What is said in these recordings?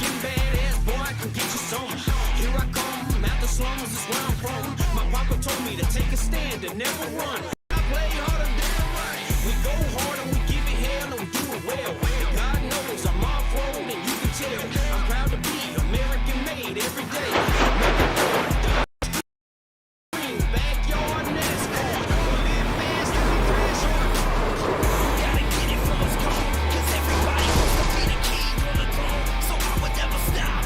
getting badass, boy, I can get you some. Here I come, out the slums is where I'm from. My papa told me to take a stand and never run. I play harder than the right. We go hard and we give it hell and we do it well. God knows I'm off-road and you can tell. I'm proud to be American made every day. Backyard NASCAR. We live fast and we crash on the cars. Gotta get it from us, come on, 'cause everybody wants to be the king on the throne. So I would never stop,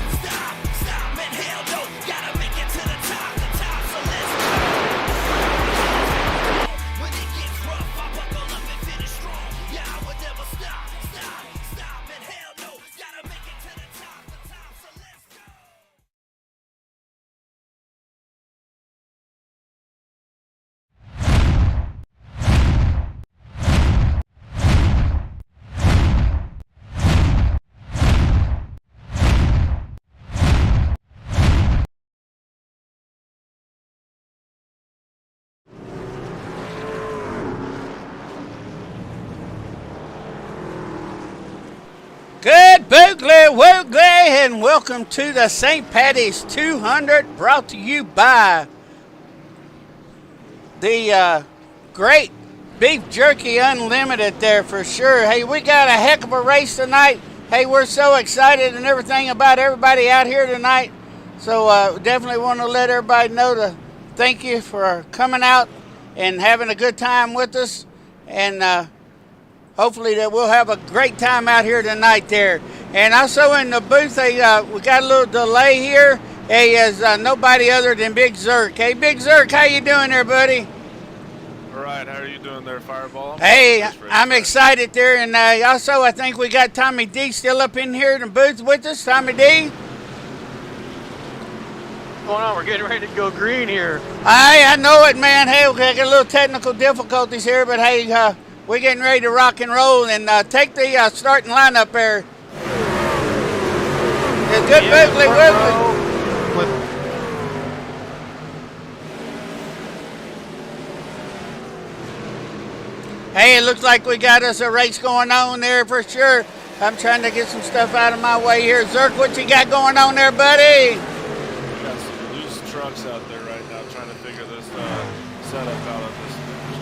and hell no, gotta make it to the top, so let's go. When it gets rough, I buckle up and finish strong. Yeah, I would never stop, and hell no, gotta make it to the top, so let's go. Good boogly woogly, and welcome to the St. Patty's 200, brought to you by the great Beef Jerky Unlimited there for sure. Hey, we got a heck of a race tonight. Hey, we're so excited and everything about everybody out here tonight. So definitely want to let everybody know to thank you for coming out and having a good time with us. And hopefully that we'll have a great time out here tonight there. And also in the booth, we got a little delay here. Hey, is nobody other than Big Zirk. Hey, Big Zirk, how you doing there, buddy? All right, how are you doing there, Fireball? Hey, I'm excited there. And also, I think we got Tommy D still up in here in the booth with us. Tommy D? What's going on? We're getting ready to go green here. Hey, I know it, man. Hey, we got a little technical difficulties here, but hey, we're getting ready to rock and roll, and take the starting lineup there. It's good boogly woogly. Hey, it looks like we got us a race going on there for sure. I'm trying to get some stuff out of my way here. Zirk, what you got going on there, buddy? We got some loose trucks out there right now trying to figure this setup out on this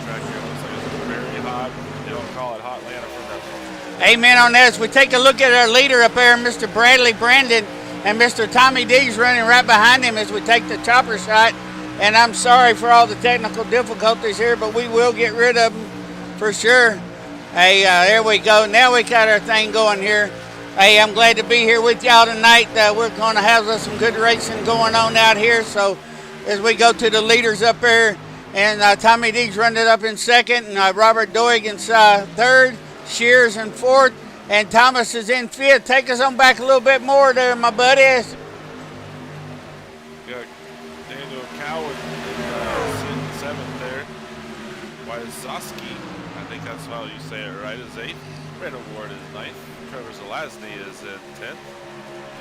track here. Looks like it's very hot. They don't call it hot Atlanta for that. Amen on that. As we take a look at our leader up there, Mr. Bradley Brandon, and Mr. Tommy D's running right behind him as we take the chopper shot. And I'm sorry for all the technical difficulties here, but we will get rid of them for sure. Hey, there we go. Now we got our thing going here. Hey, I'm glad to be here with y'all tonight. We're going to have some good racing going on out here. So as we go to the leaders up there, and Tommy D's running it up in second, and Robert Doigan's third, Shears in fourth, and Thomas is in fifth. Take us on back a little bit more there, my buddies. Got Daniel Cowan in seventh there. Wyazowski, I think that's how you say it right, is eighth. Brandon Ward is ninth. Trevor Zelazny is in 10th.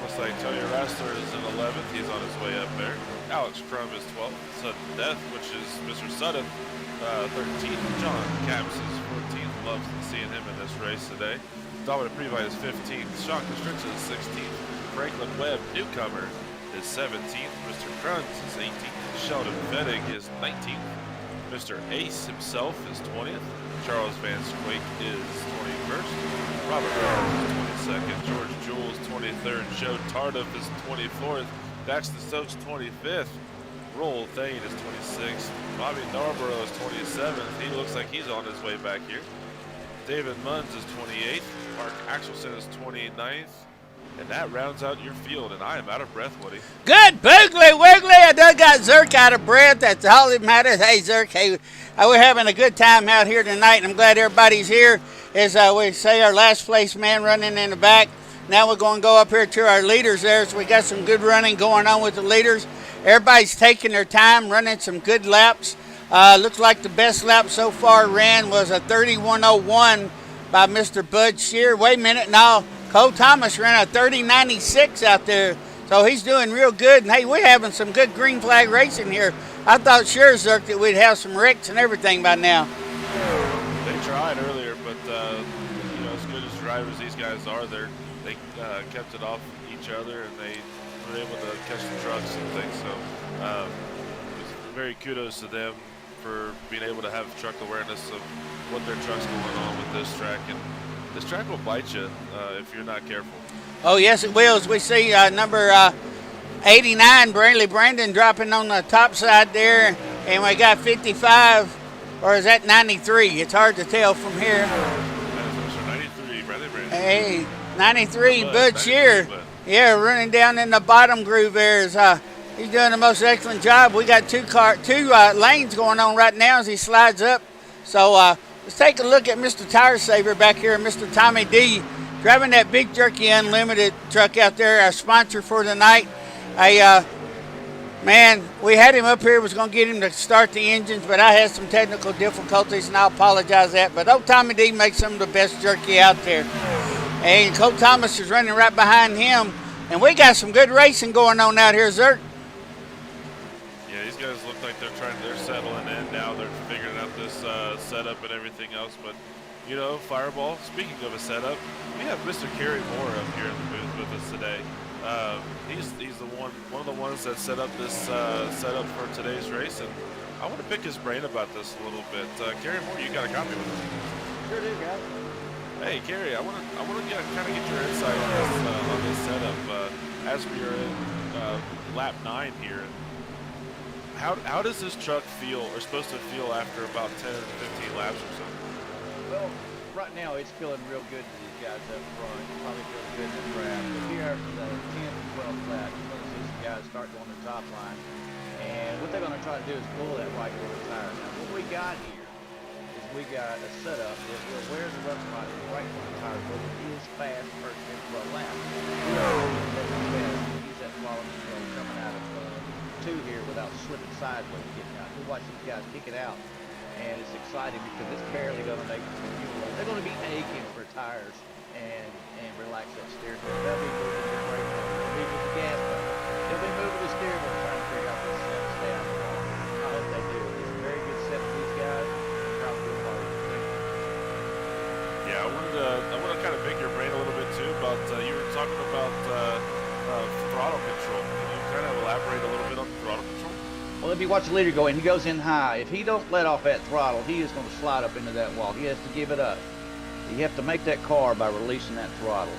Looks like Tony Rassler is in 11th. He's on his way up there. Alex Crum is 12th. Sudden Death, which is Mr. Sudden, 13th. John Caps is 14th. Love seeing him in this race today. Dominic Previ is 15th. Sean Constriction is 16th. Franklin Webb, newcomer, is 17th. Mr. Kruns is 18th. Sheldon Fettig is 19th. Mr. Ace himself is 20th. Charles Van Squake is 21st. Robert Rose is 22nd. George Jules 23rd. Joe Tardif is 24th. Daxton Stokes 25th. Roll Thane is 26th. Bobby Narborough is 27th. He looks like he's on his way back here. David Munns is 28th. Mark Axelson is 29th. And that rounds out your field, and I am out of breath, Woody. Good boogly wiggly. I done got Zirk out of breath. That's all that matters. Hey, Zirk, hey, we're having a good time out here tonight, and I'm glad everybody's here. As we say, our last place man running in the back. Now we're going to go up here to our leaders there. So we got some good running going on with the leaders. Everybody's taking their time, running some good laps. Looks like the best lap so far ran was a 31:01 by Mr. Bud Shear. Wait a minute, now Cole Thomas ran a 30:96 out there, so he's doing real good. And hey, we're having some good green flag racing here. I thought sure, Zirk, that we'd have some wrecks and everything by now. They tried earlier, there, but you know, as good as drivers these guys are, they kept it off each other, and they were able to catch the trucks and things. So very kudos to them for being able to have truck awareness of what their truck's going on with this track. And this track will bite you if you're not careful. Oh, yes, it will. As we see number 89, Bradley Brandon, dropping on the top side there. And we got 55, or is that 93? It's hard to tell from here. That is 93, Bradley Brandon. Hey, 93, Bud Shear. Bud. Yeah, running down in the bottom groove there. He's doing the most excellent job. We got two lanes going on right now as he slides up. So let's take a look at Mr. Tire Saver back here, Mr. Tommy D, driving that Big Jerky Unlimited truck out there, our sponsor for the night. Man, we had him up here, was going to get him to start the engines, but I had some technical difficulties, and I apologize for that. But old Tommy D makes some of the best jerky out there. And Cole Thomas is running right behind him. And we got some good racing going on out here, Zirk. Yeah, these guys look like they're settling in now. They're figuring out this setup and everything else. But, you know, Fireball, speaking of a setup, we have Mr. Kerry Moore up here in the booth with us today. He's the one of the ones that set up this setup for today's race, and I want to pick his brain about this a little bit. Kerry Moore, you got a copy with us? Sure do, guys. Hey, Kerry, I want to kind of get your insight on this setup as we are in lap 9 here. How does this truck feel, or supposed to feel, after about 10 or 15 laps or so? Well, right now it's feeling real good to these guys up front. It's probably feeling good in the draft. But here after the 10th and 12th lap, you're going to see some guys start going to the top line. And what they're going to try to do is pull that right quarter tire. Now, what we got here is we got a setup that will wear the rough spot in the right quarter tire, but it is fast first 10 to 12 laps. Use that throttle control coming out of 2 here without slipping sideways getting out. We'll watch these guys kick it out. And it's exciting because it's barely going to make it from fuel. They're going to be aching for tires and relax that steering wheel. They'll be moving the brake pedal. They'll be with the gas pedal. They'll be moving the steering wheel trying to figure out this stay on the wall. I hope they do. It's a very good set for these guys. Proud to be a part of it. Yeah, I want to kind of pick your brain a little bit too about you were talking about throttle control. Can you kind of elaborate a little bit on throttle control? Well, if you watch the leader go in, he goes in high. If he don't let off that throttle, he is going to slide up into that wall. He has to give it up. You have to make that car by releasing that throttle.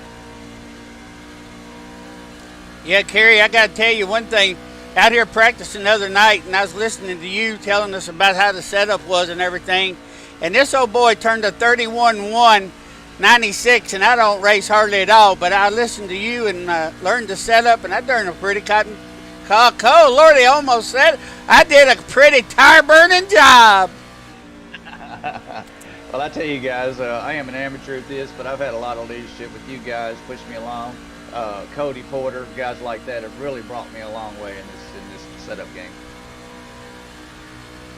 Yeah, Kerry, I got to tell you one thing. Out here practicing the other night, and I was listening to you telling us about how the setup was and everything. And this old boy turned a 31-1 96, and I don't race hardly at all. But I listened to you and learned the setup, and I turned a pretty cotton. Oh, Lordy, almost said it. I did a pretty tire-burning job. Well, I tell you guys, I am an amateur at this, but I've had a lot of leadership with you guys, pushing me along. Cody Porter, guys like that have really brought me a long way in this setup game.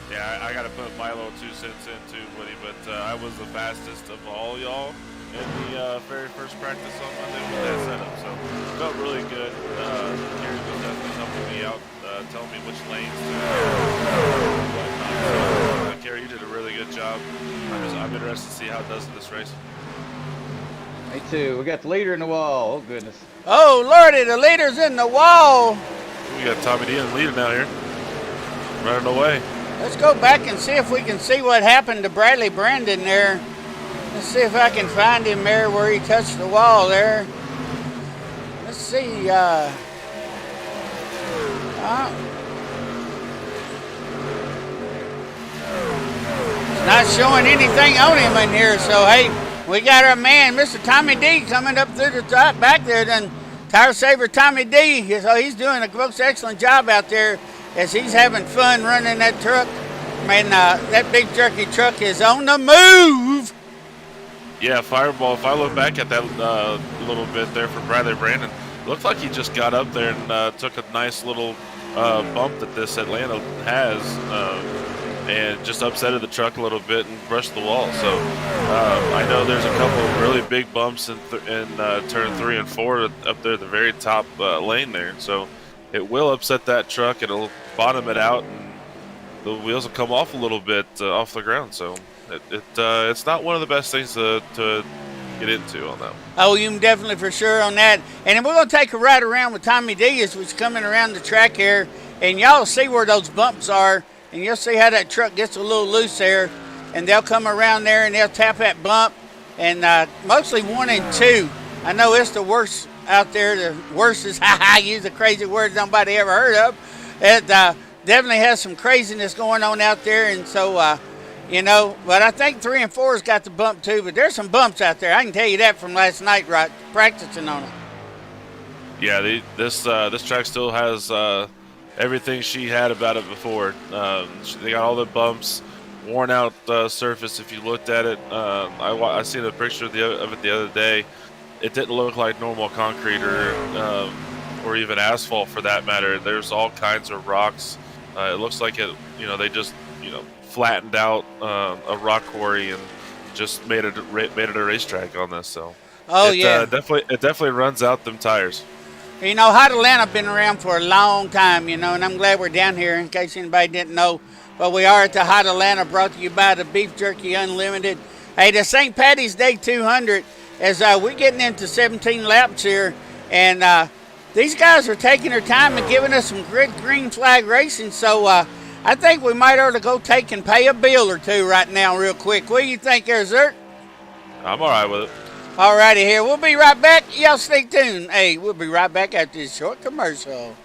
Yeah, I got to put my little 2 cents in too, Woody, but I was the fastest of all y'all in the very first practice on Monday with that setup, so it felt really good. Gary was definitely helping me out, telling me which lanes to whatnot. So, Gary, you did a really good job. I'm interested to see how it does in this race. Me too. We got the leader in the wall. Oh, goodness. Oh, Lordy, the leader's in the wall. We got Tommy D in the lead now here, running away. Let's go back and see if we can see what happened to Bradley Brandon there. Let's see if I can find him there where he touched the wall there. Let's see. It's not showing anything on him in here, so hey, we got our man, Mr. Tommy D, coming up through the top back there. Then Tire Saver Tommy D, so he's doing a most excellent job out there as he's having fun running that truck. Man, that Big Jerky truck is on the move. Yeah, Fireball, if I look back at that little bit there for Bradley Brandon, it looked like he just got up there and took a nice little bump that this Atlanta has and just upsetted the truck a little bit and brushed the wall. So I know there's a couple of really big bumps in turn 3 and 4 up there at the very top lane there. So it will upset that truck. It'll bottom it out, and the wheels will come off a little bit off the ground. So It's not one of the best things to get into on that one. Oh, you can definitely for sure on that. And then we're going to take a ride around with Tommy Diaz, who's coming around the track here. And y'all see where those bumps are. And you'll see how that truck gets a little loose there. And they'll come around there and they'll tap that bump. And mostly 1 and 2. I know it's the worst out there. The worst is, I use the crazy words nobody ever heard of. It definitely has some craziness going on out there. And so, you know, but I think 3 and 4's got the bump too. But there's some bumps out there. I can tell you that from last night, right, practicing on it. Yeah, this track still has everything she had about it before. They got all the bumps, worn out surface. If you looked at it, I seen a picture of it the other day. It didn't look like normal concrete or even asphalt for that matter. There's all kinds of rocks. It looks like they just flattened out a rock quarry and just made it a racetrack on this. So it definitely runs out them tires. You know, Hot Atlanta been around for a long time, and I'm glad we're down here in case anybody didn't know. But we are at the Hot Atlanta, brought to you by the Beef Jerky Unlimited. Hey, the St. Patty's Day 200, as we're getting into 17 laps here, and these guys are taking their time and giving us some good green flag racing. So I think we might ought to go take and pay a bill or two right now real quick. What do you think there, Zirk? I'm all right with it. All righty here. We'll be right back. Y'all stay tuned. Hey, we'll be right back after this short commercial.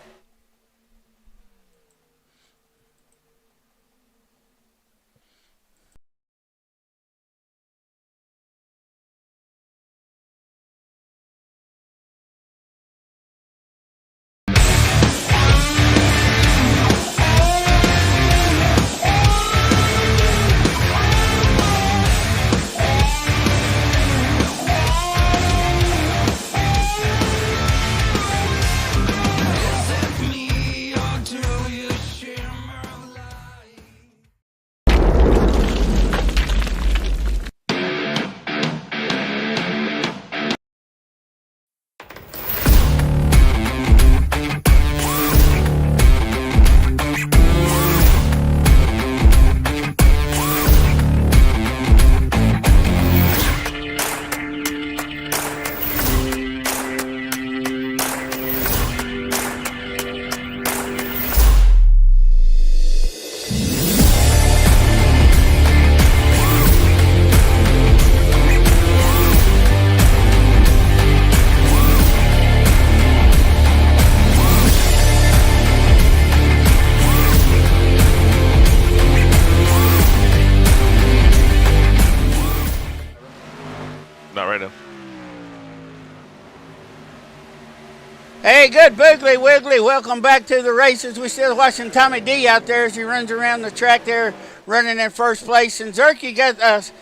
Hey, good boogly wiggly. Welcome back to the races. We're still watching Tommy D out there as he runs around the track there, running in first place. And Zirkle,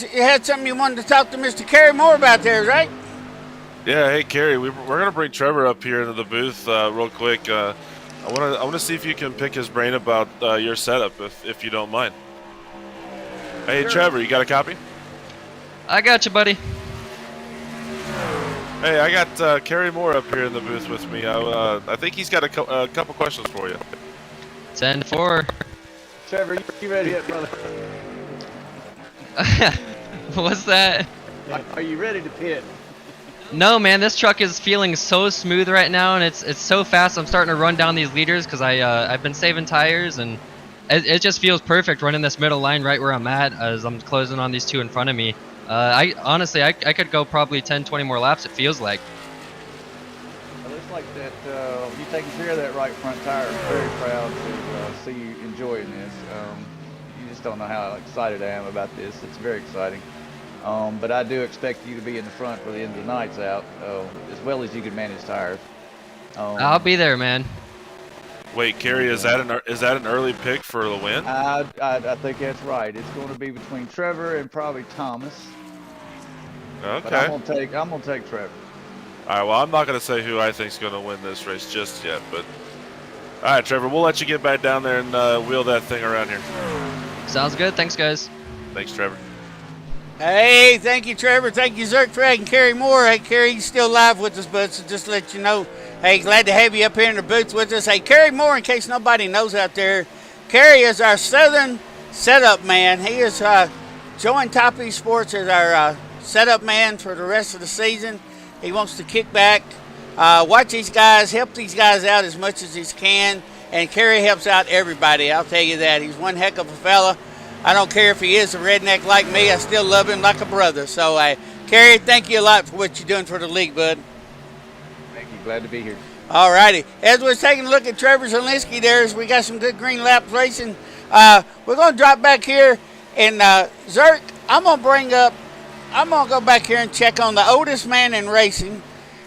you had something you wanted to talk to Mr. Kerry Moore about there, right? Yeah, hey Kerry, we're gonna bring Trevor up here into the booth real quick. I wanna see if you can pick his brain about your setup, if you don't mind. Hey sure. Trevor, you got a copy? I got you, buddy. Hey, I got Kerry Moore up here in the booth with me. I think he's got a couple questions for you. 10-4. Trevor, you ready yet, brother? What's that? Are you ready to pit? No, man. This truck is feeling so smooth right now, and it's so fast. I'm starting to run down these liters because I've been saving tires, and it just feels perfect running this middle line right where I'm at as I'm closing on these two in front of me. I honestly could go probably 10-20 more laps, it feels like. Well, it's like that you taking care of that right front tire. I'm very proud to see you enjoying this. You just don't know how excited I am about this. It's very exciting. But I do expect you to be in the front for the end of the night's out, as well as you can manage tires. I'll be there, man. Wait, Kerry, is that an early pick for the win? I think that's right. It's going to be between Trevor and probably Thomas. Okay. But I'm gonna take Trevor. All right. Well, I'm not gonna say who I think's gonna win this race just yet, but all right, Trevor, we'll let you get back down there and wheel that thing around here. Sounds good. Thanks, guys. Thanks, Trevor. Hey, thank you, Trevor. Thank you, Zirkle and Kerry Moore. Hey, Kerry, he's still live with us, bud, so just to let you know. Hey, glad to have you up here in the booth with us. Hey, Kerry Moore, in case nobody knows out there, Kerry is our Southern setup man. He is joined Topp eSports as our setup man for the rest of the season. He wants to kick back, watch these guys, help these guys out as much as he can, and Kerry helps out everybody. I'll tell you that. He's one heck of a fella. I don't care if he is a redneck like me. I still love him like a brother. So, Kerry, thank you a lot for what you're doing for the league, bud. Thank you. Glad to be here. All righty. As we're taking a look at Trevor Zielinski there, as we got some good green lap racing, we're going to drop back here. And, Zirk, I'm going to go back here and check on the oldest man in racing.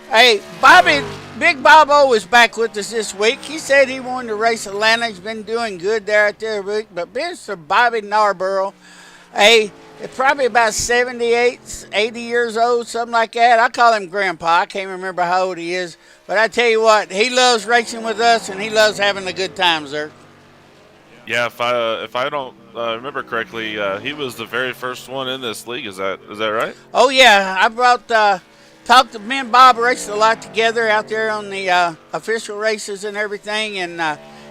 Hey, Big Bobo is back with us this week. He said he wanted to race Atlanta. He's been doing good there out there. But Mr. Bobby Narborough, hey, probably about 78, 80 years old, something like that. I call him Grandpa. I can't remember how old he is. But I tell you what, he loves racing with us, and he loves having a good time, Zirk. Yeah, if I don't remember correctly, he was the very first one in this league. Is that right? Oh, yeah. I talked to me and Bob, raced a lot together out there on the official races and everything, and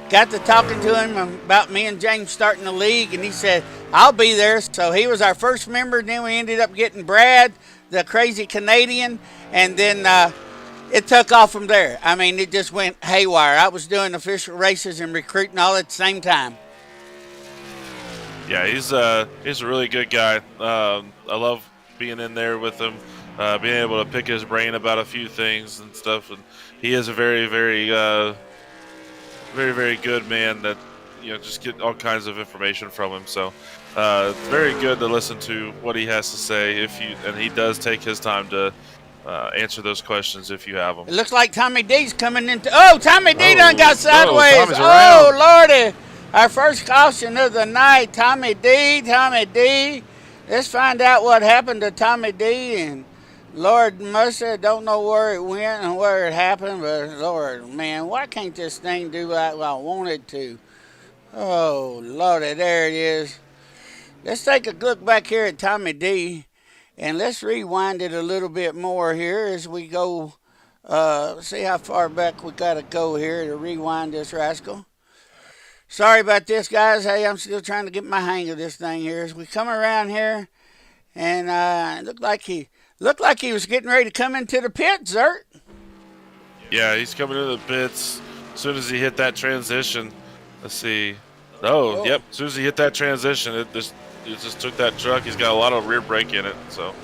got to talking to him about me and James starting the league, and he said, I'll be there. So he was our first member, and then we ended up getting Brad, the crazy Canadian, and then it took off from there. I mean, it just went haywire. I was doing official races and recruiting all at the same time. Yeah, he's a really good guy. I love being in there with him. Being able to pick his brain about a few things and stuff, and he is a very, very, very, very good man that just get all kinds of information from him. So it's very good to listen to what he has to say. And he does take his time to answer those questions if you have them. It looks like Tommy D's coming into. Oh, Tommy D done got sideways. Tommy's around. Lordy! Our first caution of the night, Tommy D. Let's find out what happened to Tommy D and. Lord mercy, I don't know where it went and where it happened, but Lord, man, why can't this thing do like I want it to? Oh, Lordy, there it is. Let's take a look back here at Tommy D, and let's rewind it a little bit more here as we go, see how far back we got to go here to rewind this rascal. Sorry about this, guys. Hey, I'm still trying to get my hang of this thing here. As we come around here, and it looked like he was getting ready to come into the pit, Zert. Yeah, he's coming into the pits as soon as he hit that transition. Let's see. Oh, yep. As soon as he hit that transition, it just took that truck. He's got a lot of rear brake in it, so.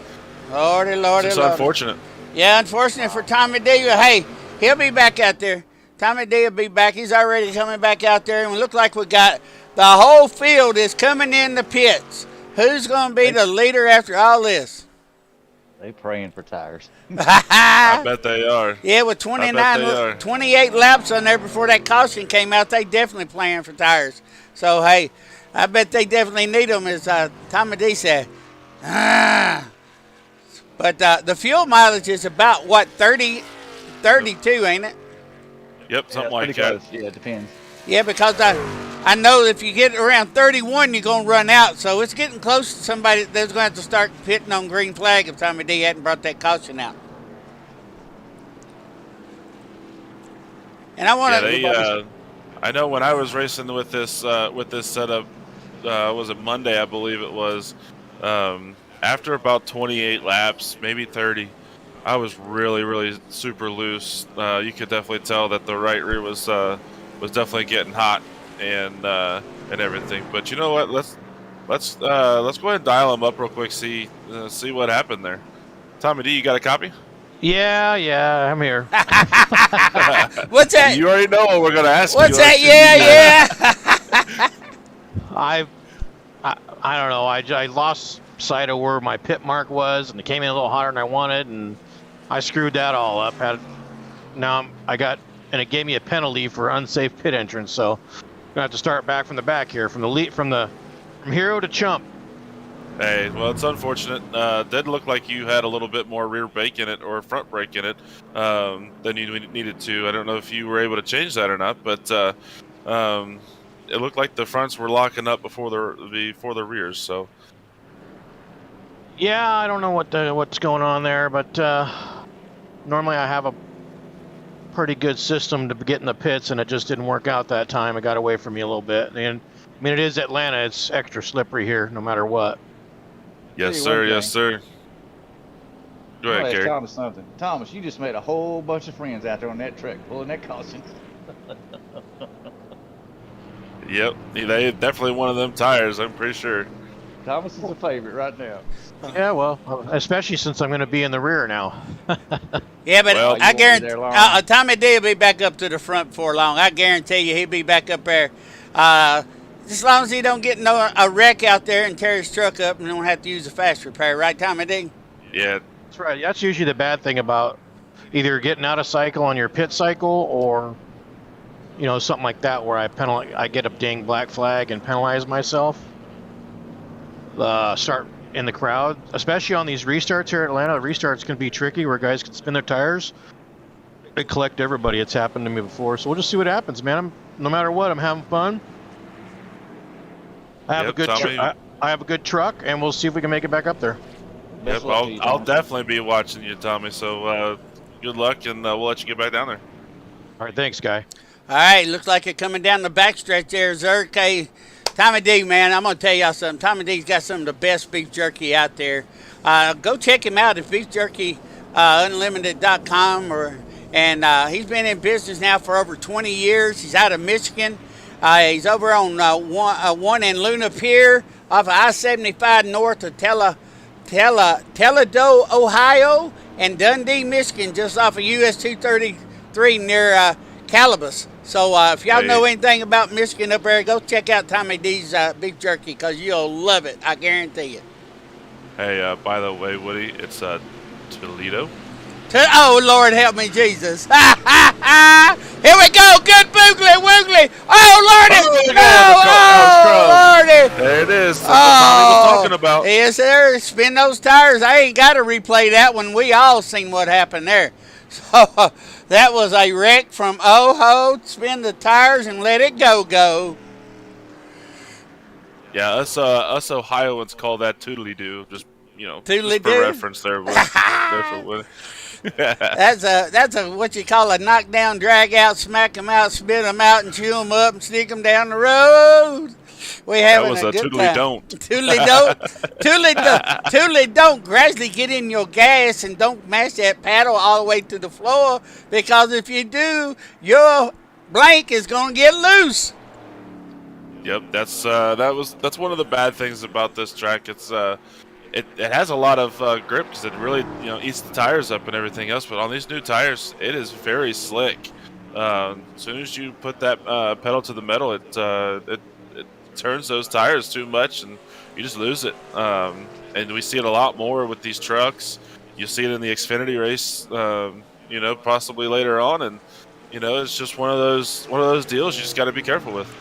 Lordy. It's unfortunate. Yeah, unfortunate for Tommy D. Hey, he'll be back out there. Tommy D will be back. He's already coming back out there, and we look like we got the whole field is coming in the pits. Who's going to be the leader after all this? They praying for tires. I bet they are. Yeah, with 28 laps on there before that caution came out, they definitely playing for tires. So, hey, I bet they definitely need them, as Tommy D said. But the fuel mileage is about, what, 32, ain't it? Yep, something like that. Close. Yeah, it depends. Yeah, because I know if you get around 31, you're going to run out. So it's getting close to somebody that's going to have to start pitting on green flag if Tommy D hadn't brought that caution out. And I want to. I know when I was racing with this setup, was it Monday? I believe it was. After about 28 laps, maybe 30, I was really, really super loose. You could definitely tell that the right rear was definitely getting hot and everything. But you know what? Let's go ahead and dial him up real quick. See what happened there. Tommy D, you got a copy? Yeah, I'm here. What's that? You already know what we're gonna ask you. What's that? Yeah. I don't know. I lost sight of where my pit mark was, and it came in a little hotter than I wanted, and I screwed that all up. And it gave me a penalty for unsafe pit entrance, so I'm gonna have to start back from the back here, from hero to chump. Hey, well, it's unfortunate. Did look like you had a little bit more rear brake in it or front brake in it than you needed to. I don't know if you were able to change that or not, but it looked like the fronts were locking up before the rears. So. Yeah, I don't know what's going on there, but normally I have a pretty good system to get in the pits, and it just didn't work out that time. It got away from me a little bit, and I mean, it is Atlanta. It's extra slippery here, no matter what. Yes, Tell you sir. one Yes, thing. sir. Go I'm ahead, gonna ask Gary. Thomas something. Thomas, you just made a whole bunch of friends out there on that track, pulling that caution. Yep, they definitely one of them tires. I'm pretty sure. Thomas is a favorite right now. Yeah, well, especially since I'm going to be in the rear now. Yeah, but Well, you I won't be guarantee there long. Tommy D will be back up to the front before long. I guarantee you he'll be back up there. As long as he don't get a wreck out there and tear his truck up and don't have to use a fast repair, right, Tommy D? Yeah, That's right. That's usually the bad thing about either getting out of cycle on your pit cycle or, something like that where I get a dang black flag and penalize myself. Start in the crowd, especially on these restarts here at Atlanta. The restarts can be tricky where guys can spin their tires. They collect everybody. It's happened to me before, so we'll just see what happens, man. No matter what, I'm having fun. I have Yep, a good Tommy. I have a good truck, and we'll see if we can make it back up there. Best yep. luck to you, I'll Thomas. definitely be watching you, Tommy. So good luck, and we'll let you get back down there. All right, thanks, Guy. All right, looks like it coming down the backstretch there, Zirkle. Tommy D, man, I'm going to tell y'all something. Tommy D's got some of the best beef jerky out there. Go check him out at beefjerkyunlimited.com. He's been in business now for over 20 years. He's out of Michigan. He's over on one in Luna Pier off of I-75 north of Toledo, Ohio, and Dundee, Michigan, just off of US 233 near Calabas. So if y'all know anything about Michigan up there, go check out Tommy D's beef jerky because you'll love it. I guarantee you. Hey, by the way, Woody, it's Toledo. Oh, Lord, help me, Jesus. Here we go. Good boogly, woogly. Oh, Lordy. Lordy. There it is. That's what Tommy was talking about. Yes, sir. Spin those tires. I ain't got to replay that one. We all seen what happened there. So that was a wreck from oh-ho. Spin the tires and let it go. Yeah, us Ohioans call that toodly-doo. Just just Toodly-doo? for reference there. That's a what you call a knockdown, drag out, smack them out, spit them out, and chew them up and sneak them down the road. We having was a a good toodly time. don't. Toodly don't. Toodly don't. Gradually get in your gas and don't mash that paddle all the way to the floor because if you do, your blank is gonna get loose. Yep, that's one of the bad things about this track. It's it has a lot of grip because it really eats the tires up and everything else. But on these new tires, it is very slick. As soon as you put that pedal to the metal, it turns those tires too much and you just lose it. And we see it a lot more with these trucks. You see it in the Xfinity race, possibly later on, and it's just one of those deals you just got to be careful with.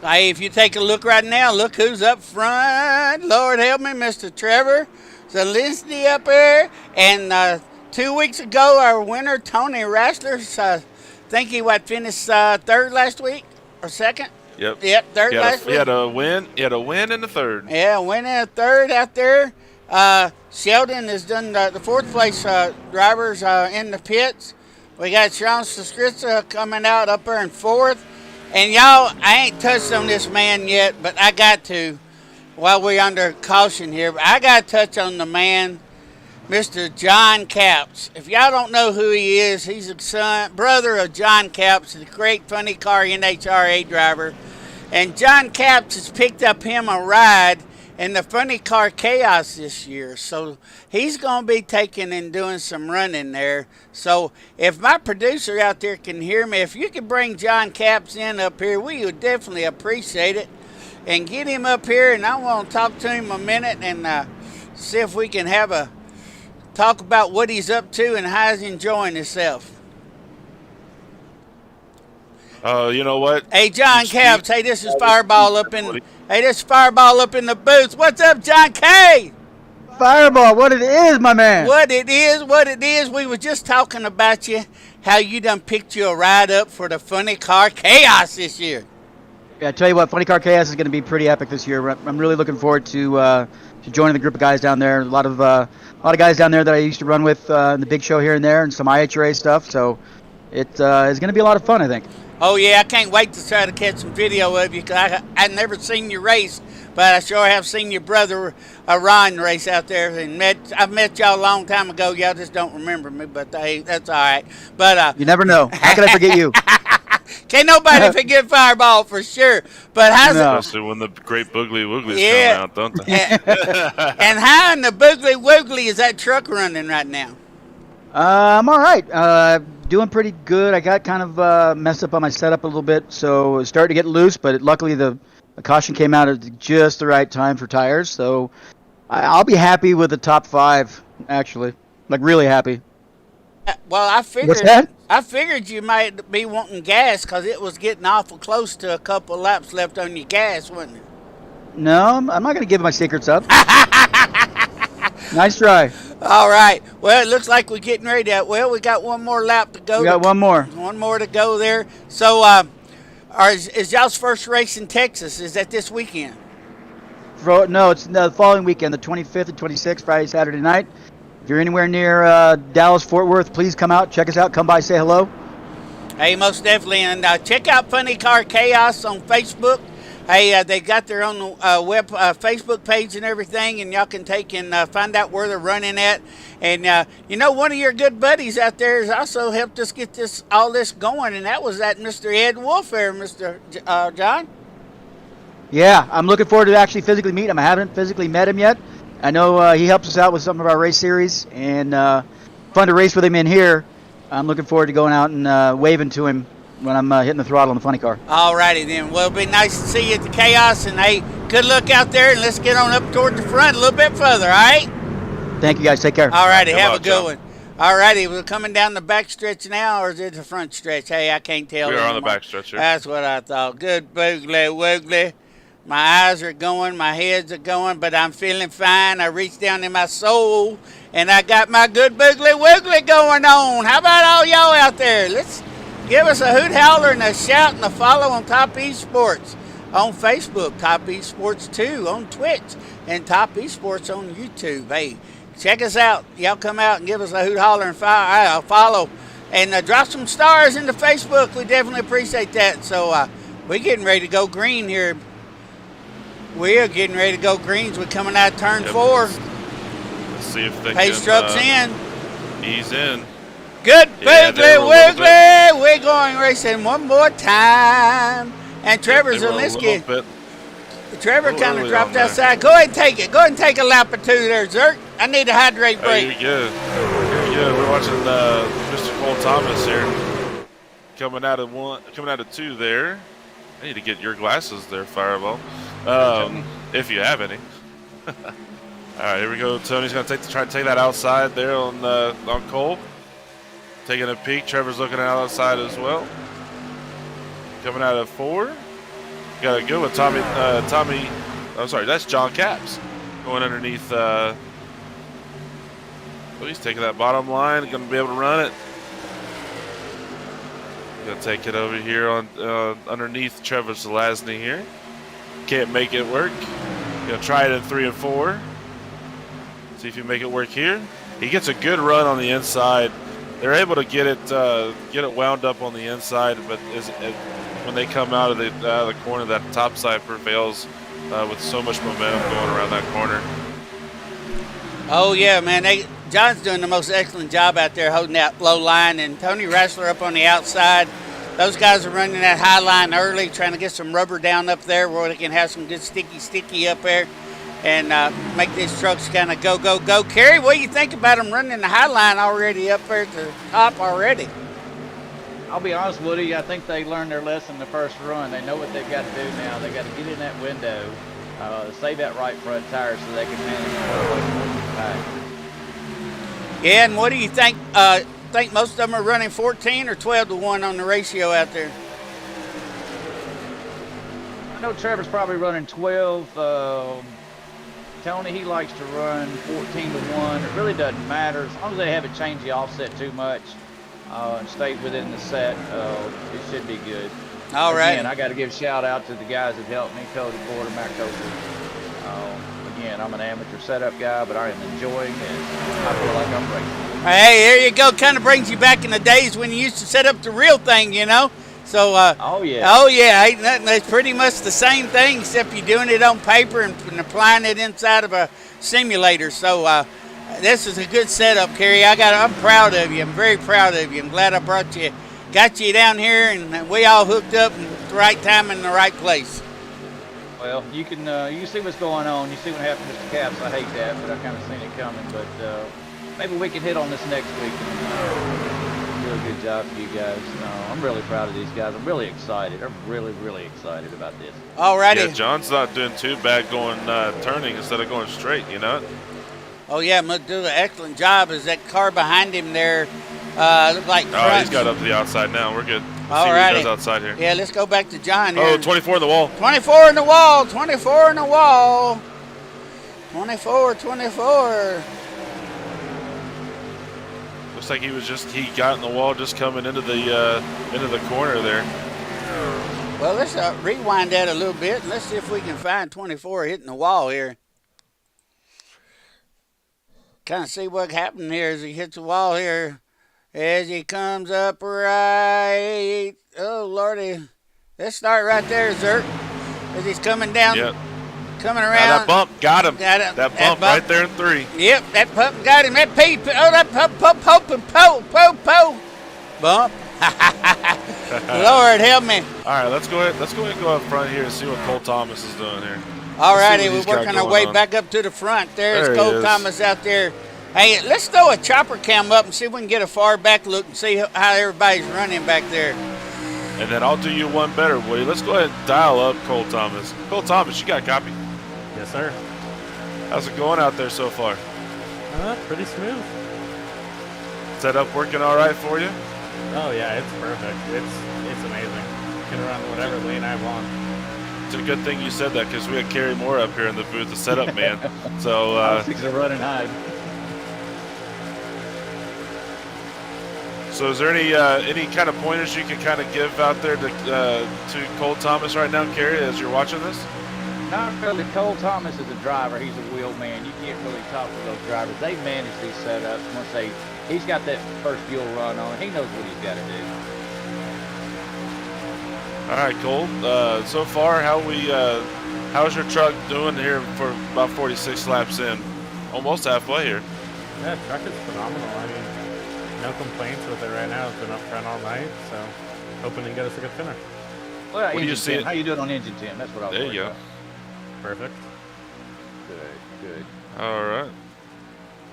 Hey, if you take a look right now, look who's up front. Lord help me, Mr. Trevor Zelinsky up there. And 2 weeks ago, our winner, Tony Rassler, think he finished third last week or second? Yep, third last week. He had a win in the third. Yeah, win in a third out there. Sheldon has done the fourth place drivers in the pits. We got Sean Saskritza coming out up there in fourth. And y'all, I ain't touched on this man yet, but I got to while we're under caution here. But I got to touch on the man, Mr. John Capps. If y'all don't know who he is, he's a brother of John Capps, the great funny car NHRA driver. And John Capps has picked up him a ride in the Funny Car Chaos this year. So he's going to be taking and doing some running there. So if my producer out there can hear me, if you could bring John Capps in up here, we would definitely appreciate it. And get him up here, and I want to talk to him a minute and see if we can have a talk about what he's up to and how he's enjoying himself. You know what? Hey, John Capps. Hey, this is Fireball up in. Hey, this is Fireball up in the booth. What's up, John K? Fireball, what it is, my man. What it is. We were just talking about you, how you done picked you a ride up for the Funny Car Chaos this year. Yeah, I tell you what, Funny Car Chaos is going to be pretty epic this year. I'm really looking forward to joining the group of guys down there. A lot of guys down there that I used to run with in the big show here and there, and some IHRA stuff. So it is going to be a lot of fun, I think. Oh, yeah, I can't wait to try to catch some video of you because I've never seen you race, but I sure have seen your brother Ron race out there. And I've met y'all a long time ago. Y'all just don't remember me, but that's all right. But You never know. How can I forget you? can't nobody forget Fireball for sure. But how's No. Especially when the great Boogly Wooglies Yeah. come out, don't they? and how in the Boogly Woogly is that truck running right now? I'm all right. Doing pretty good. I got kind of messed up on my setup a little bit, so it's starting to get loose. But luckily, the caution came out at just the right time for tires, so I'll be happy with the top 5. Actually, like really happy. Well, I figured. What's that? I figured you might be wanting gas because it was getting awful close to a couple laps left on your gas, wasn't it? No, I'm not going to give my secrets up. Nice try. All right. Well, it looks like we're getting ready to. Well, we got one more lap to go. We got one more. One more to go there. So, is y'all's first race in Texas? Is that this weekend? No, it's the following weekend, the 25th and 26th, Friday, Saturday night. If you're anywhere near Dallas, Fort Worth, please come out, check us out, come by, say hello. Hey, most definitely. And check out Funny Car Chaos on Facebook. Hey, they got their own Facebook page and everything, and y'all can take and find out where they're running at. And, one of your good buddies out there has also helped us get all this going, and that was that Mr. Ed Wolf there, Mr. John. Yeah, I'm looking forward to actually physically meeting him. I haven't physically met him yet. I know he helps us out with some of our race series, and fun to race with him in here. I'm looking forward to going out and waving to him when I'm hitting the throttle on the funny car. All righty then. Well, it'll be nice to see you at the Chaos, and hey, good luck out there, and let's get on up toward the front a little bit further, all right? Thank you, guys. Take care. All righty, Good have luck, a good John. one. All righty, we're coming down the back stretch now, or is it the front stretch? Hey, I can't tell. We are on the anymore. back stretch here. That's what I thought. Good boogly woogly. My eyes are going, my heads are going, but I'm feeling fine. I reached down in my soul, and I got my good boogly woogly going on. How about all y'all out there? Let's give us a hoot howler and a shout and a follow on Topp eSports on Facebook, Topp eSports 2 on Twitch, and Topp eSports on YouTube. Hey, check us out. Y'all come out and give us a hoot holler and follow, and drop some stars into Facebook. We definitely appreciate that. So we're getting ready to go green here. We are getting ready to go greens. We're coming out of turn 4. Let's see if they Pace can truck's in. ease in. Good Yeah, boogly they were a little woogly. We're going racing one more time. And Trevor They were a little Zielinski. bit- Trevor little kind of early dropped on there. outside. Go ahead and take it. Go ahead and take a lap or two there, Zirk. I need a hydrate Oh, break. you're good. You're good. We're watching Mr. Cole Thomas here. Coming out of 2 there. I need to get your glasses there, Fireball. If you have any. All right, here we go. Tony's going to try to take that outside there on Cole. Taking a peek. Trevor's looking outside as well. Coming out of 4. Got a good one. Tommy. I'm sorry, that's John Caps going underneath. Oh, he's taking that bottom line. Going to be able to run it. Gonna take it over here on underneath Trevor Zelazny here. Can't make it work. Gonna try it in 3 and 4. See if you make it work here. He gets a good run on the inside. They're able to get it wound up on the inside, but when they come out of the corner, that top side prevails with so much momentum going around that corner. Oh, yeah, man. John's doing the most excellent job out there holding that low line, and Tony Rassler up on the outside. Those guys are running that high line early, trying to get some rubber down up there where they can have some good sticky up there and make these trucks kind of go. Kerry, what do you think about them running the high line already up there at the top already? I'll be honest, Woody, I think they learned their lesson the first run. They know what they've got to do now. They got to get in that window, save that right front tire so they can manage the pack. Yeah, and what do you think? Think most of them are running 14 or 12-1 on the ratio out there? I know Trevor's probably running 12. Tony, he likes to run 14-1. It really doesn't matter. As long as they haven't changed the offset too much and stay within the set, it should be good. All right. Again, I got to give a shout out to the guys that helped me, Cody Porter, Matt Coker. Again, I'm an amateur setup guy, but I am enjoying it. I feel like I'm racing. Hey, there you go. Kind of brings you back in the days when you used to set up the real thing, you know. So, Oh yeah. oh yeah, ain't nothing. It's pretty much the same thing, except you're doing it on paper and applying it inside of a simulator. So, this is a good setup, Kerry. I'm proud of you. I'm very proud of you. I'm glad I got you down here, and we all hooked up at the right time in the right place. Well, you can see what's going on. You see what happened to Mr. Caps. I hate that, but I kind of seen it coming. But maybe we can hit on this next week and do a good job for you guys. I'm really proud of these guys. I'm really excited. I'm really, really excited about this. Alrighty. Yeah, John's not doing too bad going turning instead of going straight, you know? Oh yeah, I'm gonna do an excellent job. Is that car behind him there? Look like Oh, crunch. he's got up to the outside now. We're good. All See what he righty. does outside here. Yeah, let's go back to John here. Oh, 24 in the wall. 24 in the wall. 24 in the wall. 24. Looks like he got in the wall just coming into the corner there. Well, let's rewind that a little bit. Let's see if we can find 24 hitting the wall here. Kind of see what happened here as he hits the wall here. As he comes up right. Oh, Lordy. Let's start right there, Zirk. As he's coming down. Yep. Coming Now around. that bump got him. Got him. That bump right there in 3. Yep, that pump got him. That P. Oh, that po. Bump. Lord help me. All right, let's go ahead and go up front here and see what Cole Thomas is doing here. All Let's see righty, what we're he's got working our going way on. back up to the front. There's There he Cole is. Thomas out there. Hey, let's throw a chopper cam up and see if we can get a far back look and see how everybody's running back there. And then I'll do you one better, Woody. Let's go ahead and dial up Cole Thomas. Cole Thomas, you got a copy? Yes, sir. How's it going out there so far? Pretty smooth. Setup working all right for you? Oh yeah, it's perfect. It's amazing. Can run whatever lane I want. It's a good thing you said that because we had Kerry Moore up here in the booth, the setup man. So, Things are running high. so is there any kind of pointers you can kind of give out there to Cole Thomas right now, Kerry, as you're watching this? Not really. Cole Thomas is a driver. He's a wheel man. You can't really talk to those drivers. They manage these setups. Once he's got that first fuel run on, he knows what he's got to do. All right, Cole. So far, how's your truck doing here for about 46 laps in? Almost halfway here. Yeah, truck is phenomenal. I mean, no complaints with it right now. It's been up front all night, so hoping to get us a good finish. Well, What do you see? How you doing on engine 10? That's what I was There worried you go. about. Perfect. Good. All right.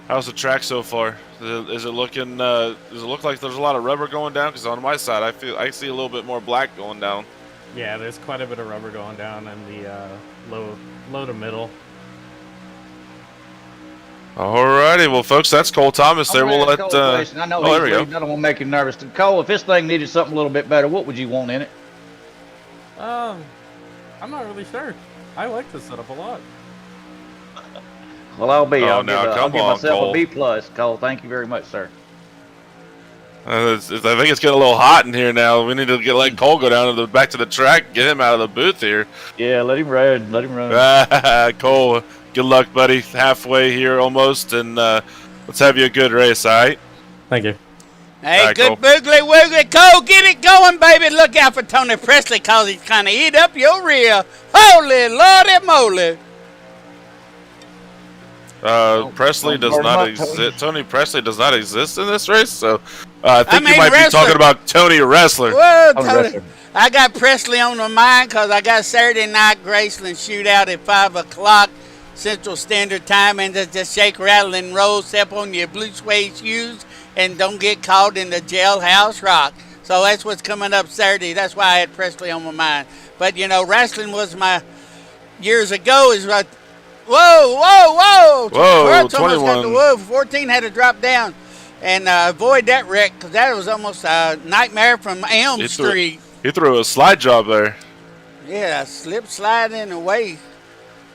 How's the track so far? Is it looking? Does it look like there's a lot of rubber going down? Because on my side, I see a little bit more black going down. Yeah, there's quite a bit of rubber going down in the low to middle. All righty, well, folks, that's Cole Thomas there. We'll let. I know there we he's go. leading. I don't want to make him nervous. Cole, if this thing needed something a little bit better, what would you want in it? I'm not really sure. I like this setup a lot. Well, I'll be. Oh, I'll now, give, come I'll give on, myself Cole. a B+, Cole. Thank you very much, sir. I think it's getting a little hot in here now. We need to let Cole go down to back to the track, get him out of the booth here. Yeah, let him run. Let him run. Cole, good luck, buddy. Halfway here almost, and let's have you a good race, all right? Thank you. Hey, All right, good Cole. boogly woogly. Cole, get it going, baby. Look out for Tony Presley because he's kind of eat up your rear. Holy lordy moly. Presley does Don't not burn him up, exist. Tony Presley does not exist in this race, so I think mean you might wrestler. be talking about Tony Wrestler. Whoa, Tony Tony. Wrestler. I got Presley on my mind because I got Saturday night Graceland shootout at 5 o'clock Central Standard Time, and just shake, rattle, and roll, step on your blue suede shoes, and don't get caught in the jailhouse rock. So that's what's coming up Saturday. That's why I had Presley on my mind. But, you know, wrestling was my years ago is what. Whoa. Whoa, 21. 14 had to drop down and avoid that wreck because that was almost a nightmare from Elm Street. He threw a slide job there. Yeah, slip sliding away.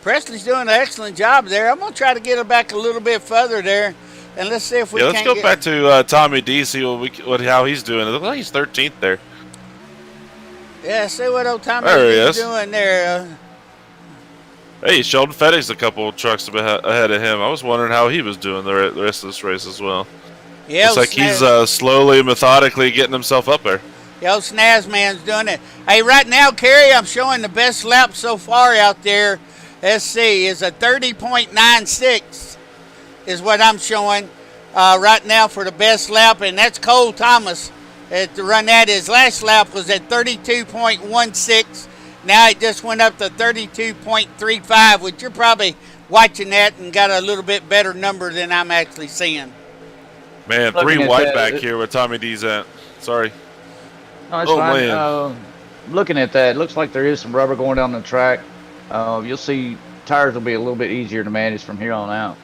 Presley's doing an excellent job there. I'm going to try to get her back a little bit further there, and let's see if we Let's can't go get... back to Tommy D, see how he's doing. It looks like he's 13th there. Yeah, see what old Tommy There he is is. doing there. Hey, Sheldon Fettig's a couple of trucks ahead of him. I was wondering how he was doing the rest of this race as well. Yeah, Looks like he's slowly, methodically getting himself up there. The old Snaz man's doing it. Hey, right now, Kerry, I'm showing the best lap so far out there. Let's see, is a 30.96 is what I'm showing right now for the best lap, and that's Cole Thomas. To run that, his last lap was at 32.16. Now it just went up to 32.35, which you're probably watching that and got a little bit better number than I'm actually seeing. Man, Looking 3 at wide that, back here with Tommy D's at. Sorry. No, it's Oh, fine. man. Looking at that, it looks like there is some rubber going down the track. You'll see tires will be a little bit easier to manage from here on out.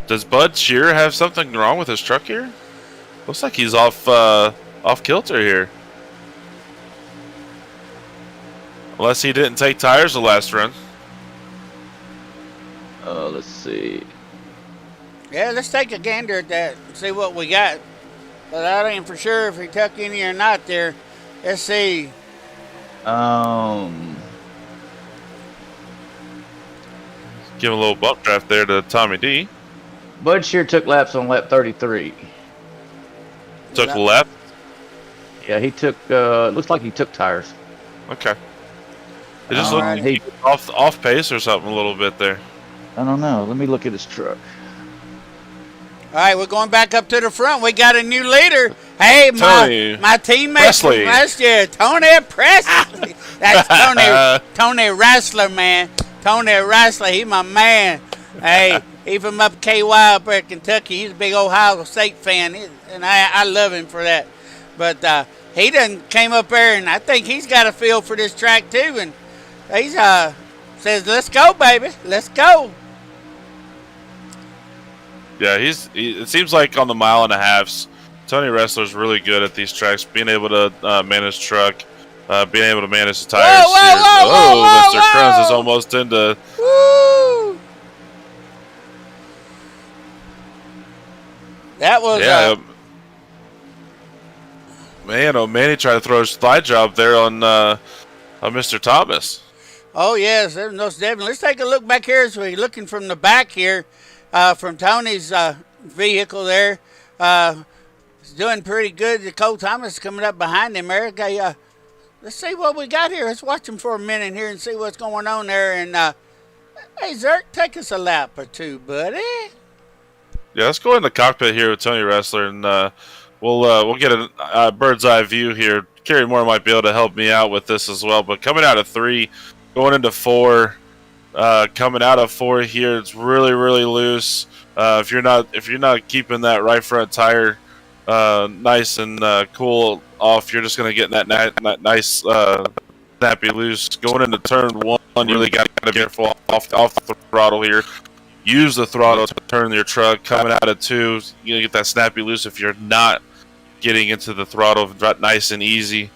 Does Bud Shear have something wrong with his truck here? Looks like he's off kilter here. Unless he didn't take tires the last run. Let's see. Yeah, let's take a gander at that and see what we got. But I ain't for sure if he took any or not there. Let's see. Give him a little bump draft there to Tommy D. Bud Shear took laps on lap 33. Took left. Yeah, he took. It looks like he took tires. Okay. It just looked like he was off pace or something a little bit there. I don't know. Let me look at his truck. All right, we're going back up to the front. We got a new leader. Hey, my teammate Presley. from last year, Tony Presley. That's Tony Wrestler, man. Tony Wrestler, he my man. Hey, he from up KY up there in Kentucky. He's a big Ohio State fan, and I love him for that. But he done came up there, and I think he's got a feel for this track too. And he's says, "Let's go, baby, let's go." Yeah, it seems like on the 1.5 miles, Tony Wrestler's really good at these tracks, being able to manage truck, being able to manage the tires. Mr. Kruns is almost into. Woo! That was man. Oh man, he tried to throw a slide job there on Mr. Thomas. Oh yes, there's most definitely. Let's take a look back here as we're looking from the back here. From Tony's vehicle there. He's doing pretty good. Cole Thomas coming up behind him, Eric. Let's see what we got here. Let's watch him for a minute here and see what's going on there. And hey, Zirk, take us a lap or two, buddy. Yeah, let's go in the cockpit here with Tony Wrestler, and we'll get a bird's eye view here. Kerry Moore might be able to help me out with this as well. But coming out of 3, going into 4. Coming out of 4 here, it's really loose. If you're not keeping that right front tire nice and cool off, you're just gonna get that nice snappy loose. Going into turn 1, you really got to be careful off the throttle here. Use the throttle to turn your truck. Coming out of 2, you get that snappy loose if you're not getting into the throttle nice and easy.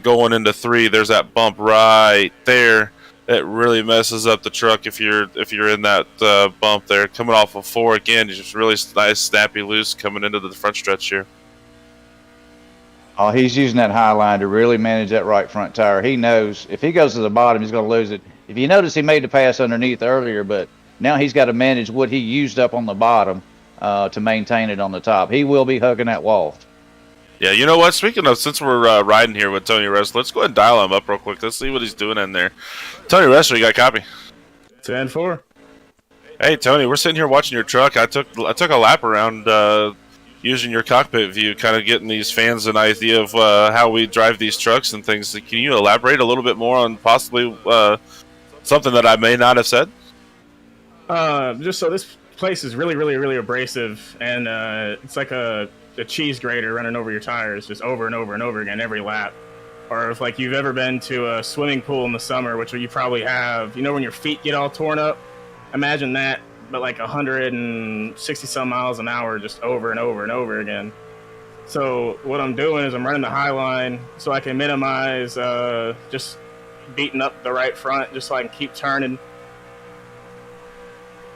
Going into 3, there's that bump right there. It really messes up the truck if you're in that bump there. Coming off of 4 again, it's just really nice, snappy loose coming into the front stretch here. Oh, he's using that high line to really manage that right front tire. He knows if he goes to the bottom, he's going to lose it. If you notice, he made the pass underneath earlier, but now he's got to manage what he used up on the bottom to maintain it on the top. He will be hugging that wall. Yeah, you know what? Speaking of, since we're riding here with Tony Wrestler, let's go ahead and dial him up real quick. Let's see what he's doing in there. Tony Wrestler, you got a copy? 10-4. Hey, Tony, we're sitting here watching your truck. I took a lap around using your cockpit view, kind of getting these fans an idea of how we drive these trucks and things. Can you elaborate a little bit more on possibly something that I may not have said? Just so this place is really abrasive, and it's like a cheese grater running over your tires just over and over again every lap. Or if like you've ever been to a swimming pool in the summer, which you probably have, you know, when your feet get all torn up, imagine that, but like 160 some miles an hour just over and over again. So what I'm doing is I'm running the high line so I can minimize just beating up the right front just so I can keep turning.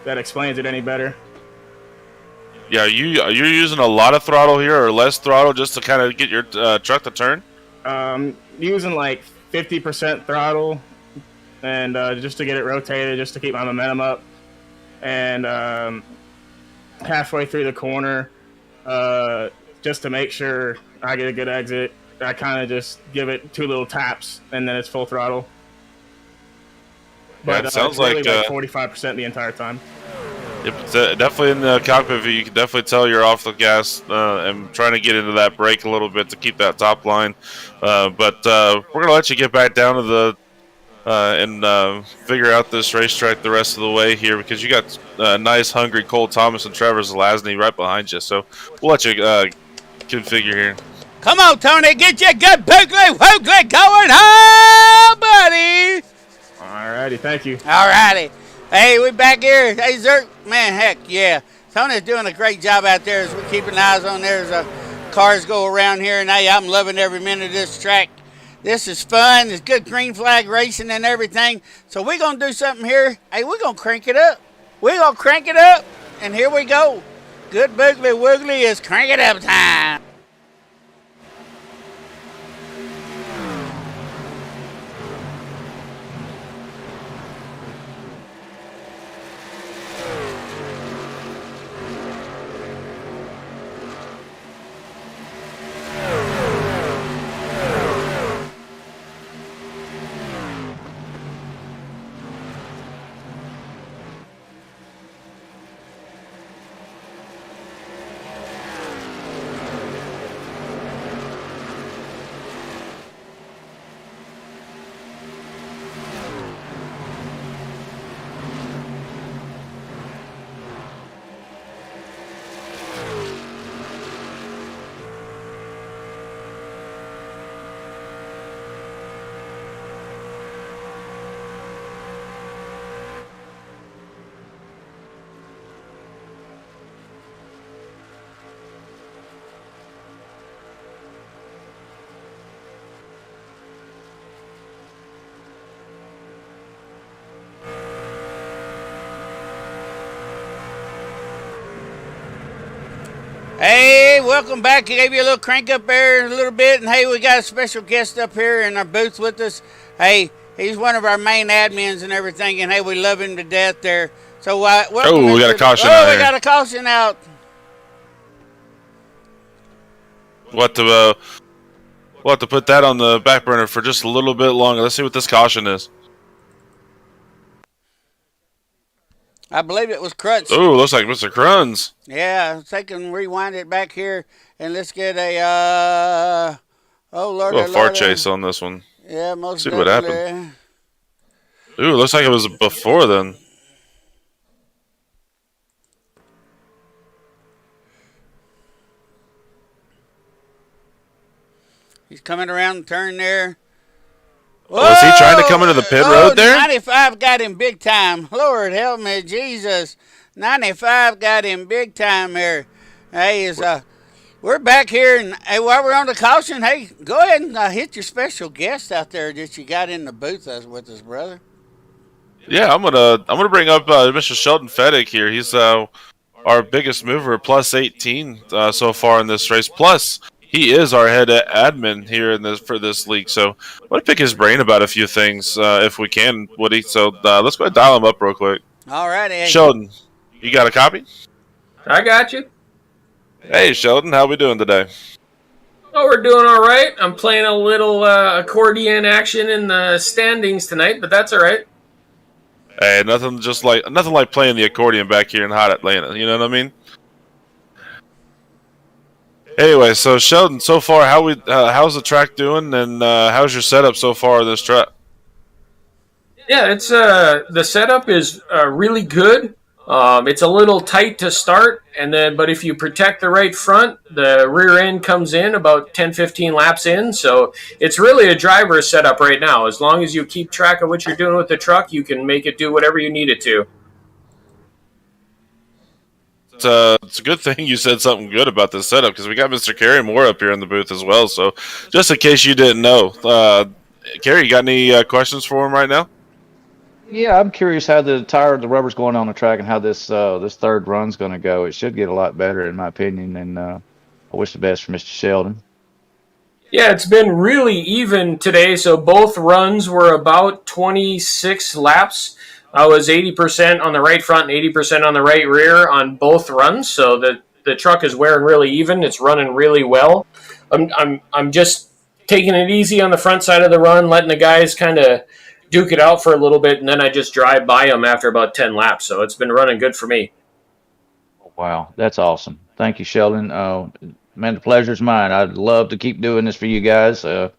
That explains it any better. Yeah, you're using a lot of throttle here or less throttle just to kind of get your truck to turn? Using like 50% throttle and just to get it rotated, just to keep my momentum up. And halfway through the corner, just to make sure I get a good exit. I kind of just give it 2 little taps, and then it's full throttle. But it sounds it's really like 45% the entire time. Yep, it's, definitely in the cockpit view. You can definitely tell you're off the gas and trying to get into that brake a little bit to keep that top line. But we're gonna let you get back down to the and figure out this racetrack the rest of the way here, because you got nice, hungry Cole Thomas and Trevor Zelazny right behind you. So we'll let you configure here. Come on, Tony, get your good boogly woogly going on, buddy. Alrighty, thank you. Alrighty. Hey, we back here. Hey, Zirk, man, heck yeah. Tony's doing a great job out there as we're keeping eyes on there as cars go around here. And hey, I'm loving every minute of this track. This is fun. It's good green flag racing and everything. So we're going to do something here. Hey, we're going to crank it up. We're going to crank it up. And here we go. Good boogly woogly is crank it up time. Hey, welcome back. I gave you a little crank up there a little bit. And hey, we got a special guest up here in our booth with us. Hey, he's one of our main admins and everything. And hey, we love him to death there. So, welcome. Oh, we got a caution out Oh, we here. got a caution out. We'll have to put that on the back burner for just a little bit longer. Let's see what this caution is. I believe it was Crutch. Oh, looks like Mr. Cruns. Yeah, so I can rewind it back here and let's get a oh Lord, A far chase on this one. Yeah, most See what definitely. happened. Ooh, looks like it was before then. He's coming around the turn there. Was he trying to come into the pit road there? 95 got him big time. Lord help me, Jesus. 95 got him big time here. Hey, we're back here, and hey, while we're on the caution, hey, go ahead and hit your special guest out there that you got in the booth with us, brother. Yeah, I'm gonna bring up Mr. Sheldon Feddick here. He's our biggest mover, plus 18 so far in this race. Plus, he is our head admin here for this league. So I want to pick his brain about a few things if we can, Woody. So let's go ahead and dial him up real quick. All right, hey. Sheldon, you got a copy? I got you. Hey, Sheldon, how we doing today? Oh, we're doing all right. I'm playing a little accordion action in the standings tonight, but that's all right. Hey, nothing like playing the accordion back here in hot Atlanta. You know what I mean? Anyway, so Sheldon, so far, how's the track doing, and how's your setup so far in this track? Yeah, it's the setup is really good. It's a little tight to start, but if you protect the right front, the rear end comes in about 10-15 laps in. So it's really a driver's setup right now. As long as you keep track of what you're doing with the truck, you can make it do whatever you need it to. It's a good thing you said something good about this setup, because we got Mr. Kerry Moore up here in the booth as well. So just in case you didn't know, Kerry, you got any questions for him right now? Yeah, I'm curious how the rubber's going on the track and how this third run's going to go. It should get a lot better, in my opinion, and I wish the best for Mr. Sheldon. Yeah, it's been really even today. So both runs were about 26 laps. I was 80% on the right front and 80% on the right rear on both runs. So the the truck is wearing really even. It's running really well. I'm just taking it easy on the front side of the run, letting the guys kind of duke it out for a little bit, and then I just drive by them after about 10 laps. So it's been running good for me. Wow, that's awesome. Thank you, Sheldon. Man, the pleasure's mine. I'd love to keep doing this for you guys. The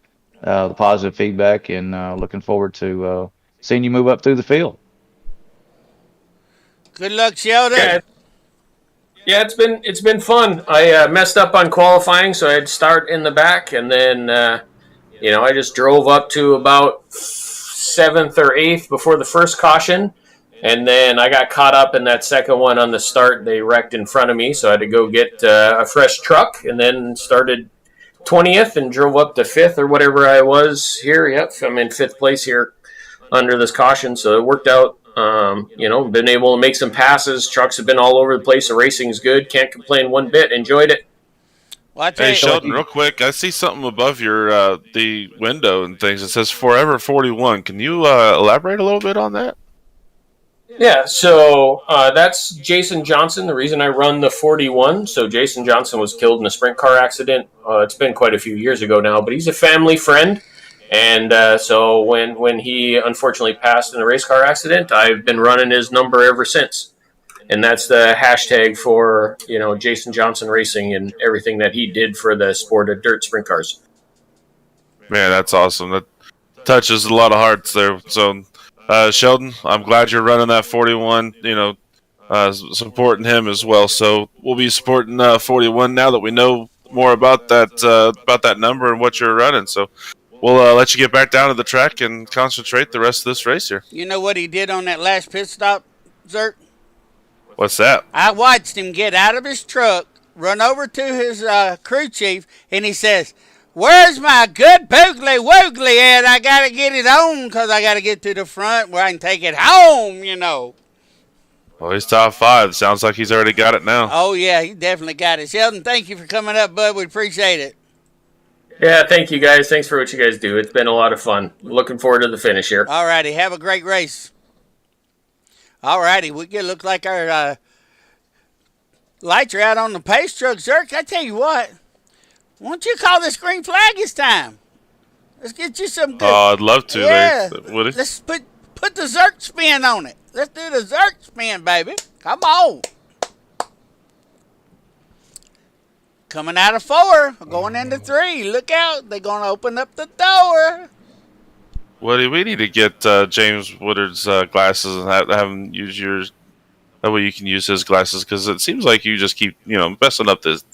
positive feedback, and looking forward to seeing you move up through the field. Good luck, Sheldon. Yeah, it's been fun. I messed up on qualifying, so I'd start in the back, and then I just drove up to about 7th or 8th before the first caution, and then I got caught up in that second one on the start. They wrecked in front of me, so I had to go get a fresh truck, and then started 20th and drove up to 5th or whatever I was here. Yep, I'm in 5th place here under this caution, so it worked out. Been able to make some passes. Trucks have been all over the place. The racing's good. Can't complain one bit. Enjoyed it. Well, Hey, Sheldon, real quick, I see something above your the window and things. It says Forever 41. Can you elaborate a little bit on that? Yeah, so that's Jason Johnson, the reason I run the 41. So Jason Johnson was killed in a sprint car accident. It's been quite a few years ago now, but he's a family friend. And so when he unfortunately passed in a race car accident, I've been running his number ever since. And that's the hashtag for, Jason Johnson Racing and everything that he did for the sport of dirt sprint cars. Man, that's awesome. That touches a lot of hearts there. So, Sheldon, I'm glad you're running that 41, supporting him as well. So we'll be supporting 41 now that we know more about that number and what you're running. So we'll let you get back down to the track and concentrate the rest of this race here. You know what he did on that last pit stop, Zirk? What's that? I watched him get out of his truck, run over to his crew chief, and he says, "Where's my good boogly woogly at? I got to get it on because I got to get to the front where I can take it home, Well, he's top 5. Sounds like he's already got it now. Oh, yeah, he definitely got it. Sheldon, thank you for coming up, bud. We appreciate it. Yeah, thank you guys. Thanks for what you guys do. It's been a lot of fun. Looking forward to the finish here. All righty. Have a great race. All righty. We get look like our lights are out on the pace truck. Zirk, I tell you what. Why don't you call this green flag this time? Let's get you some good. Oh, I'd love to. Yeah. Woody. Let's put the Zirk spin on it. Let's do the Zirk spin, baby. Come on. Coming out of 4, going into 3. Look out. They're going to open up the door. Woody, we need to get James Woodard's glasses and have him use yours. That way you can use his glasses because it seems like you just keep, messing up this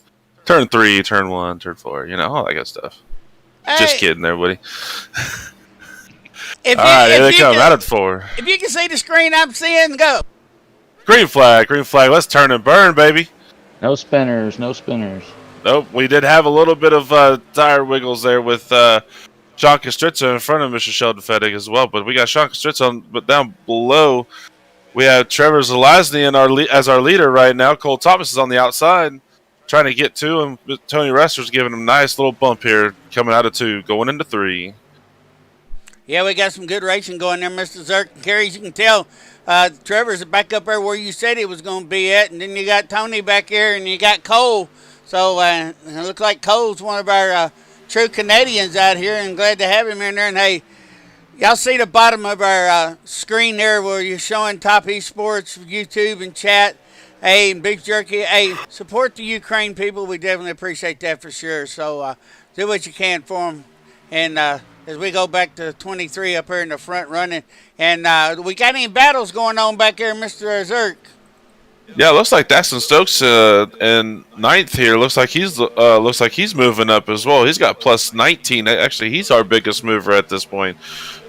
turn 3, turn 1, turn 4, all that good stuff. Hey, Just kidding there, Woody. If All right, here they come. can- Out of 4. If you can see the screen I'm seeing, go. Green flag, green flag. Let's turn and burn, baby. No spinners, no spinners. Nope, we did have a little bit of tire wiggles there with Sean Kostritza in front of Mr. Sheldon Fettig as well. But we got Sean Kostritza but down below, we have Trevor Zelazny as our leader right now. Cole Thomas is on the outside trying to get to him. Tony Restor's giving him a nice little bump here coming out of 2, going into 3. Yeah, we got some good racing going there, Mr. Zirk and Kerry. As you can tell, Trevor's back up there where you said he was going to be at. And then you got Tony back here and you got Cole. So it looks like Cole's one of our true Canadians out here, and glad to have him in there. And, hey, y'all see the bottom of our screen there where you're showing Topp eSports, YouTube, and chat. Hey, and Big Jerky. Hey, support the Ukraine people. We definitely appreciate that for sure. So do what you can for them. And as we go back to 23 up here in the front running. And we got any battles going on back there, Mr. Zirk? Yeah, it looks like Daxton Stokes in 9th here. Looks like he's moving up as well. He's got plus 19. Actually, he's our biggest mover at this point.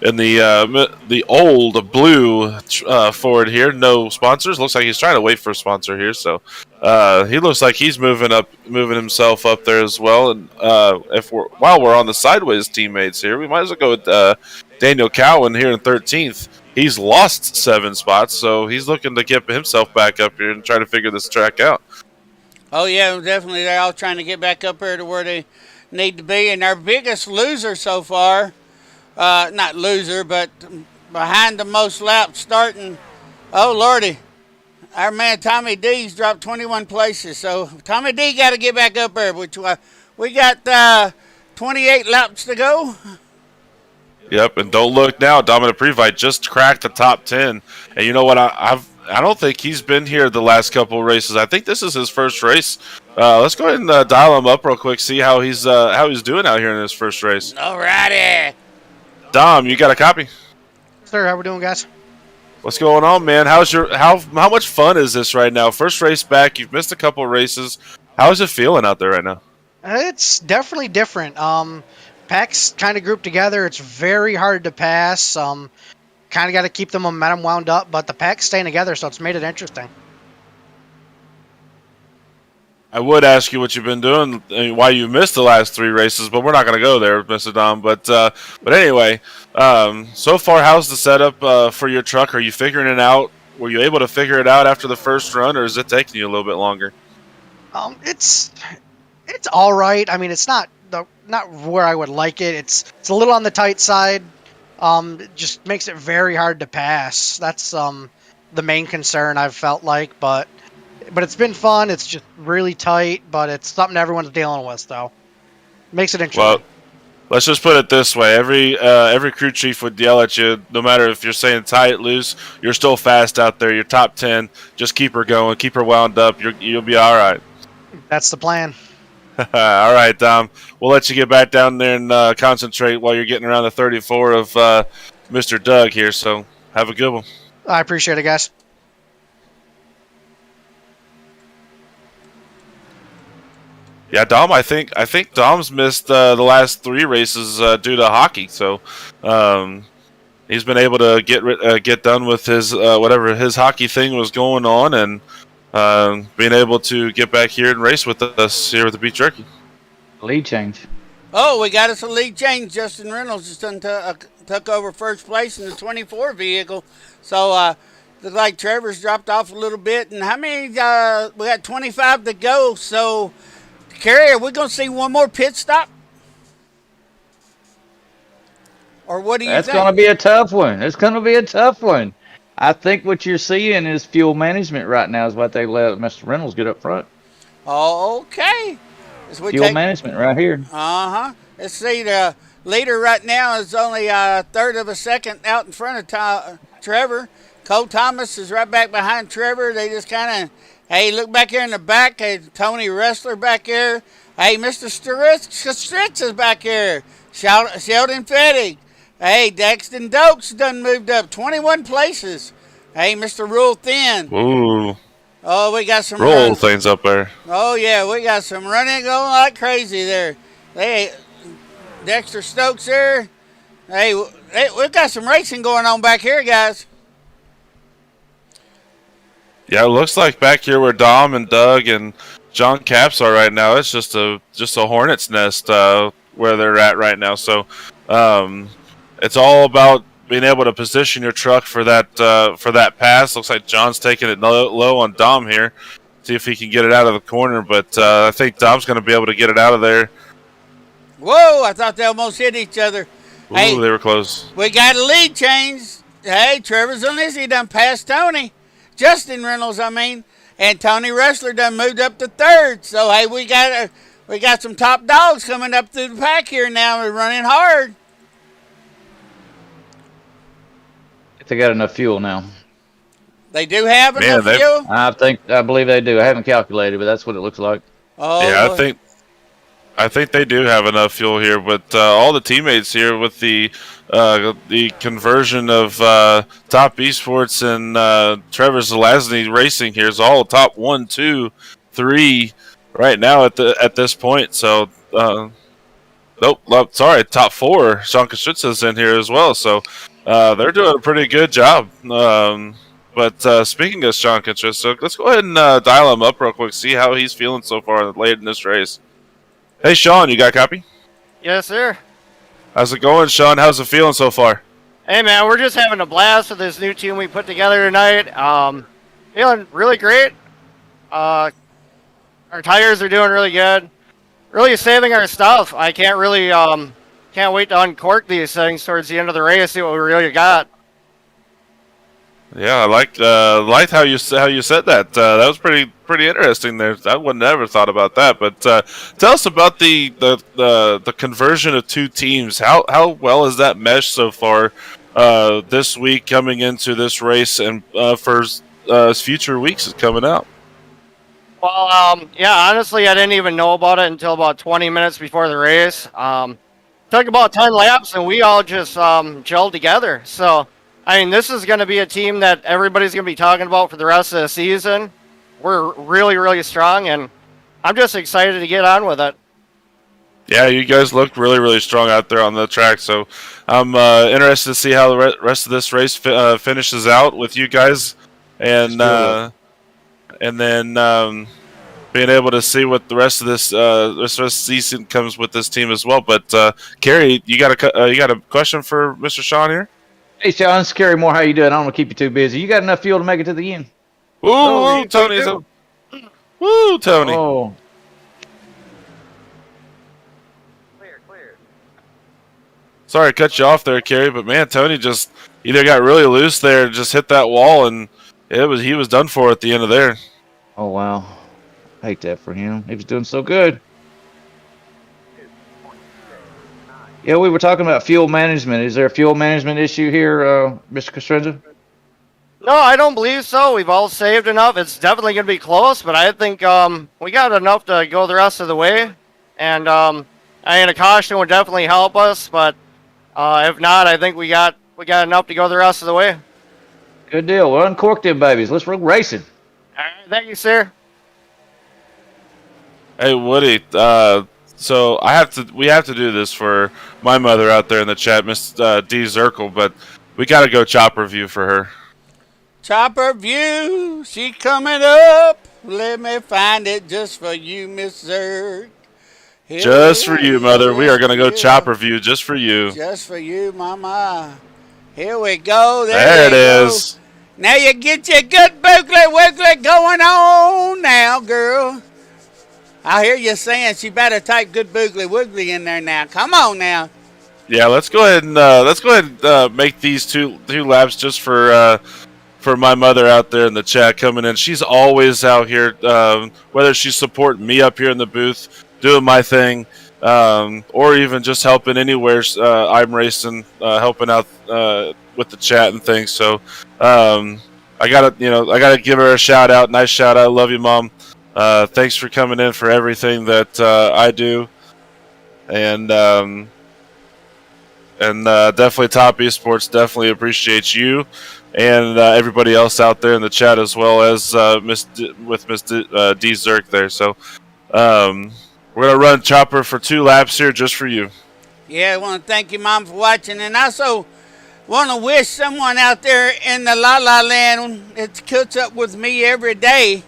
In the old blue Ford here, no sponsors. Looks like he's trying to wait for a sponsor here. So he looks like he's moving himself up there as well. And while we're on the sideways teammates here, we might as well go with Daniel Cowan here in 13th. He's lost 7 spots, so he's looking to get himself back up here and try to figure this track out. Oh, yeah, definitely. They're all trying to get back up here to where they need to be. And our biggest loser so far, not loser, but behind the most laps starting, oh, Lordy. our man Tommy D's dropped 21 places. So Tommy D got to get back up there. Which we got 28 laps to go. Yep, and don't look now. Dominic Previte just cracked the top 10. And you know what? I don't think he's been here the last couple of races. I think this is his first race. Let's go ahead and dial him up real quick, see how he's doing out here in his first race. Alrighty. Dom, you got a copy? Sir, how we doing, guys? What's going on, man? How much fun is this right now? First race back. You've missed a couple of races. How's it feeling out there right now? It's definitely different. Packs kind of grouped together. It's very hard to pass. Kind of got to keep the momentum wound up, but the pack's staying together, so it's made it interesting. I would ask you what you've been doing and why you missed the last 3 races, but we're not going to go there, Mr. Dom. But anyway, so far, how's the setup for your truck? Are you figuring it out? Were you able to figure it out after the first run, or is it taking you a little bit longer? It's all right. I mean, it's not where I would like it. It's a little on the tight side. It just makes it very hard to pass. That's the main concern I've felt like, but it's been fun. It's just really tight, but it's something everyone's dealing with, though. Makes it interesting. Well, let's just put it this way: every crew chief would yell at you, no matter if you're saying tight, loose. You're still fast out there. You're top 10. Just keep her going, keep her wound up. You'll be all right. That's the plan. All right, Dom. We'll let you get back down there and concentrate while you're getting around the 34 of Mr. Doug here. So have a good one. I appreciate it, guys. Yeah, Dom. I think Dom's missed the last 3 races due to hockey. So he's been able to get done with his whatever his hockey thing was going on, and being able to get back here and race with us here with the Beat Jerky. Lead change. Oh, we got us a lead change. Justin Reynolds just took over first place in the 24 vehicle. So looks like Trevor's dropped off a little bit. And how many? We got 25 to go. So, Kerry, are we going to see one more pit stop? Or what do you think? That's going to be a tough one. It's going to be a tough one. I think what you're seeing is fuel management right now is what they let Mr. Reynolds get up front. Okay. Fuel management right here. Uh-huh. Let's see. The leader right now is only a third of a second out in front of Trevor. Cole Thomas is right back behind Trevor. They just kind of, hey, look back here in the back. Hey, Tony Wrestler back here. Hey, Mr. Stritz is back here. Sheldon Fettig. Hey, Dexton Dokes done moved up 21 places. Hey, Mr. Rule Thin. Ooh. Oh, we got some roll things up there. Oh, yeah, we got some running going like crazy there. Hey, Dexter Stokes there. Hey, we've got some racing going on back here, guys. Yeah, it looks like back here where Dom and Doug and John Caps are right now, it's just a hornet's nest where they're at right now. So, it's all about being able to position your truck for that pass. Looks like John's taking it low on Dom here. See if he can get it out of the corner, but I think Dom's going to be able to get it out of there. Whoa, I thought they almost hit each other. Ooh, hey, they were close. We got a lead change. Hey, Trevor Zalnizzi done passed Tony. Justin Reynolds, I mean. And Tony Wrestler done moved up to third. So, hey, we got some top dogs coming up through the pack here now. We're running hard. They got enough fuel now. They do have enough fuel? I believe they do. I haven't calculated, but that's what it looks like. Oh. Yeah, I think they do have enough fuel here, but all the teammates here with the conversion of Topp eSports and Trevor Zelazny Racing here is all top 1, 2, 3 right now at this point. So, sorry, top 4. Sean Kostritza's in here as well. So. They're doing a pretty good job. But speaking of Sean Kostritza, let's go ahead and dial him up real quick, see how he's feeling so far late in this race. Hey, Sean, you got a copy? Yes, sir. How's it going, Sean? How's it feeling so far? Hey, man, we're just having a blast with this new team we put together tonight. Feeling really great. Our tires are doing really good. Really saving our stuff. I can't really... Can't wait to uncork these things towards the end of the race, see what we really got. Yeah, I liked how you said that. That was pretty interesting there. I would never thought about that. But tell us about the conversion of two teams. How well has that meshed so far this week coming into this race and for future weeks coming out? Well, yeah, honestly, I didn't even know about it until about 20 minutes before the race. Took about 10 laps, and we all just gelled together. So, I mean, this is going to be a team that everybody's going to be talking about for the rest of the season. We're really, really strong, and I'm just excited to get on with it. Yeah, you guys look really, really strong out there on the track. So I'm interested to see how the rest of this race finishes out with you guys, and then being able to see what the rest of this season comes with this team as well. But Kerry, you got a question for Mr. Sean here? Hey, Sean, it's Kerry Moore. How you doing? I don't want to keep you too busy. You got enough fuel to make it to the end? Woo, Tony! Woo, Tony! Oh. Sorry to cut you off there, Kerry, but man, Tony just either got really loose there and just hit that wall, and he was done for at the end of there. Oh, wow. I hate that for him. He was doing so good. Yeah, we were talking about fuel management. Is there a fuel management issue here, Mr. Castrenza? No, I don't believe so. We've all saved enough. It's definitely going to be close, but I think we got enough to go the rest of the way. And I mean, a caution would definitely help us, but if not, I think we got enough to go the rest of the way. Good deal. Well, uncork them babies. Let's go racing. All right, thank you, sir. Hey, Woody. So we have to do this for my mother out there in the chat, Miss D Zirkle, but we got to go chopper view for her. Chopper view, she coming up. Let me find it just for you, Miss Zirk. Just for you, mother. We are going to go chopper view just for you. Just for you, mama. Here we go. There it is. Now you get your good boogly wiggly going on now, girl. I hear you saying she better type good boogly wiggly in there now. Come on now. Yeah, let's go ahead and make these two laps just for my mother out there in the chat coming in. She's always out here, whether she's supporting me up here in the booth, doing my thing, or even just helping anywhere I'm racing, helping out with the chat and things. So I gotta give her a shout out. Nice shout out. Love you, Mom. Thanks for coming in for everything that I do, and definitely Topp eSports definitely appreciates you and everybody else out there in the chat, as well as Miss D Zirk there. So we're gonna run chopper for 2 laps here just for you. Yeah, I want to thank you, Mom, for watching, and also want to wish someone out there in the La La Land that cuts up with me every day,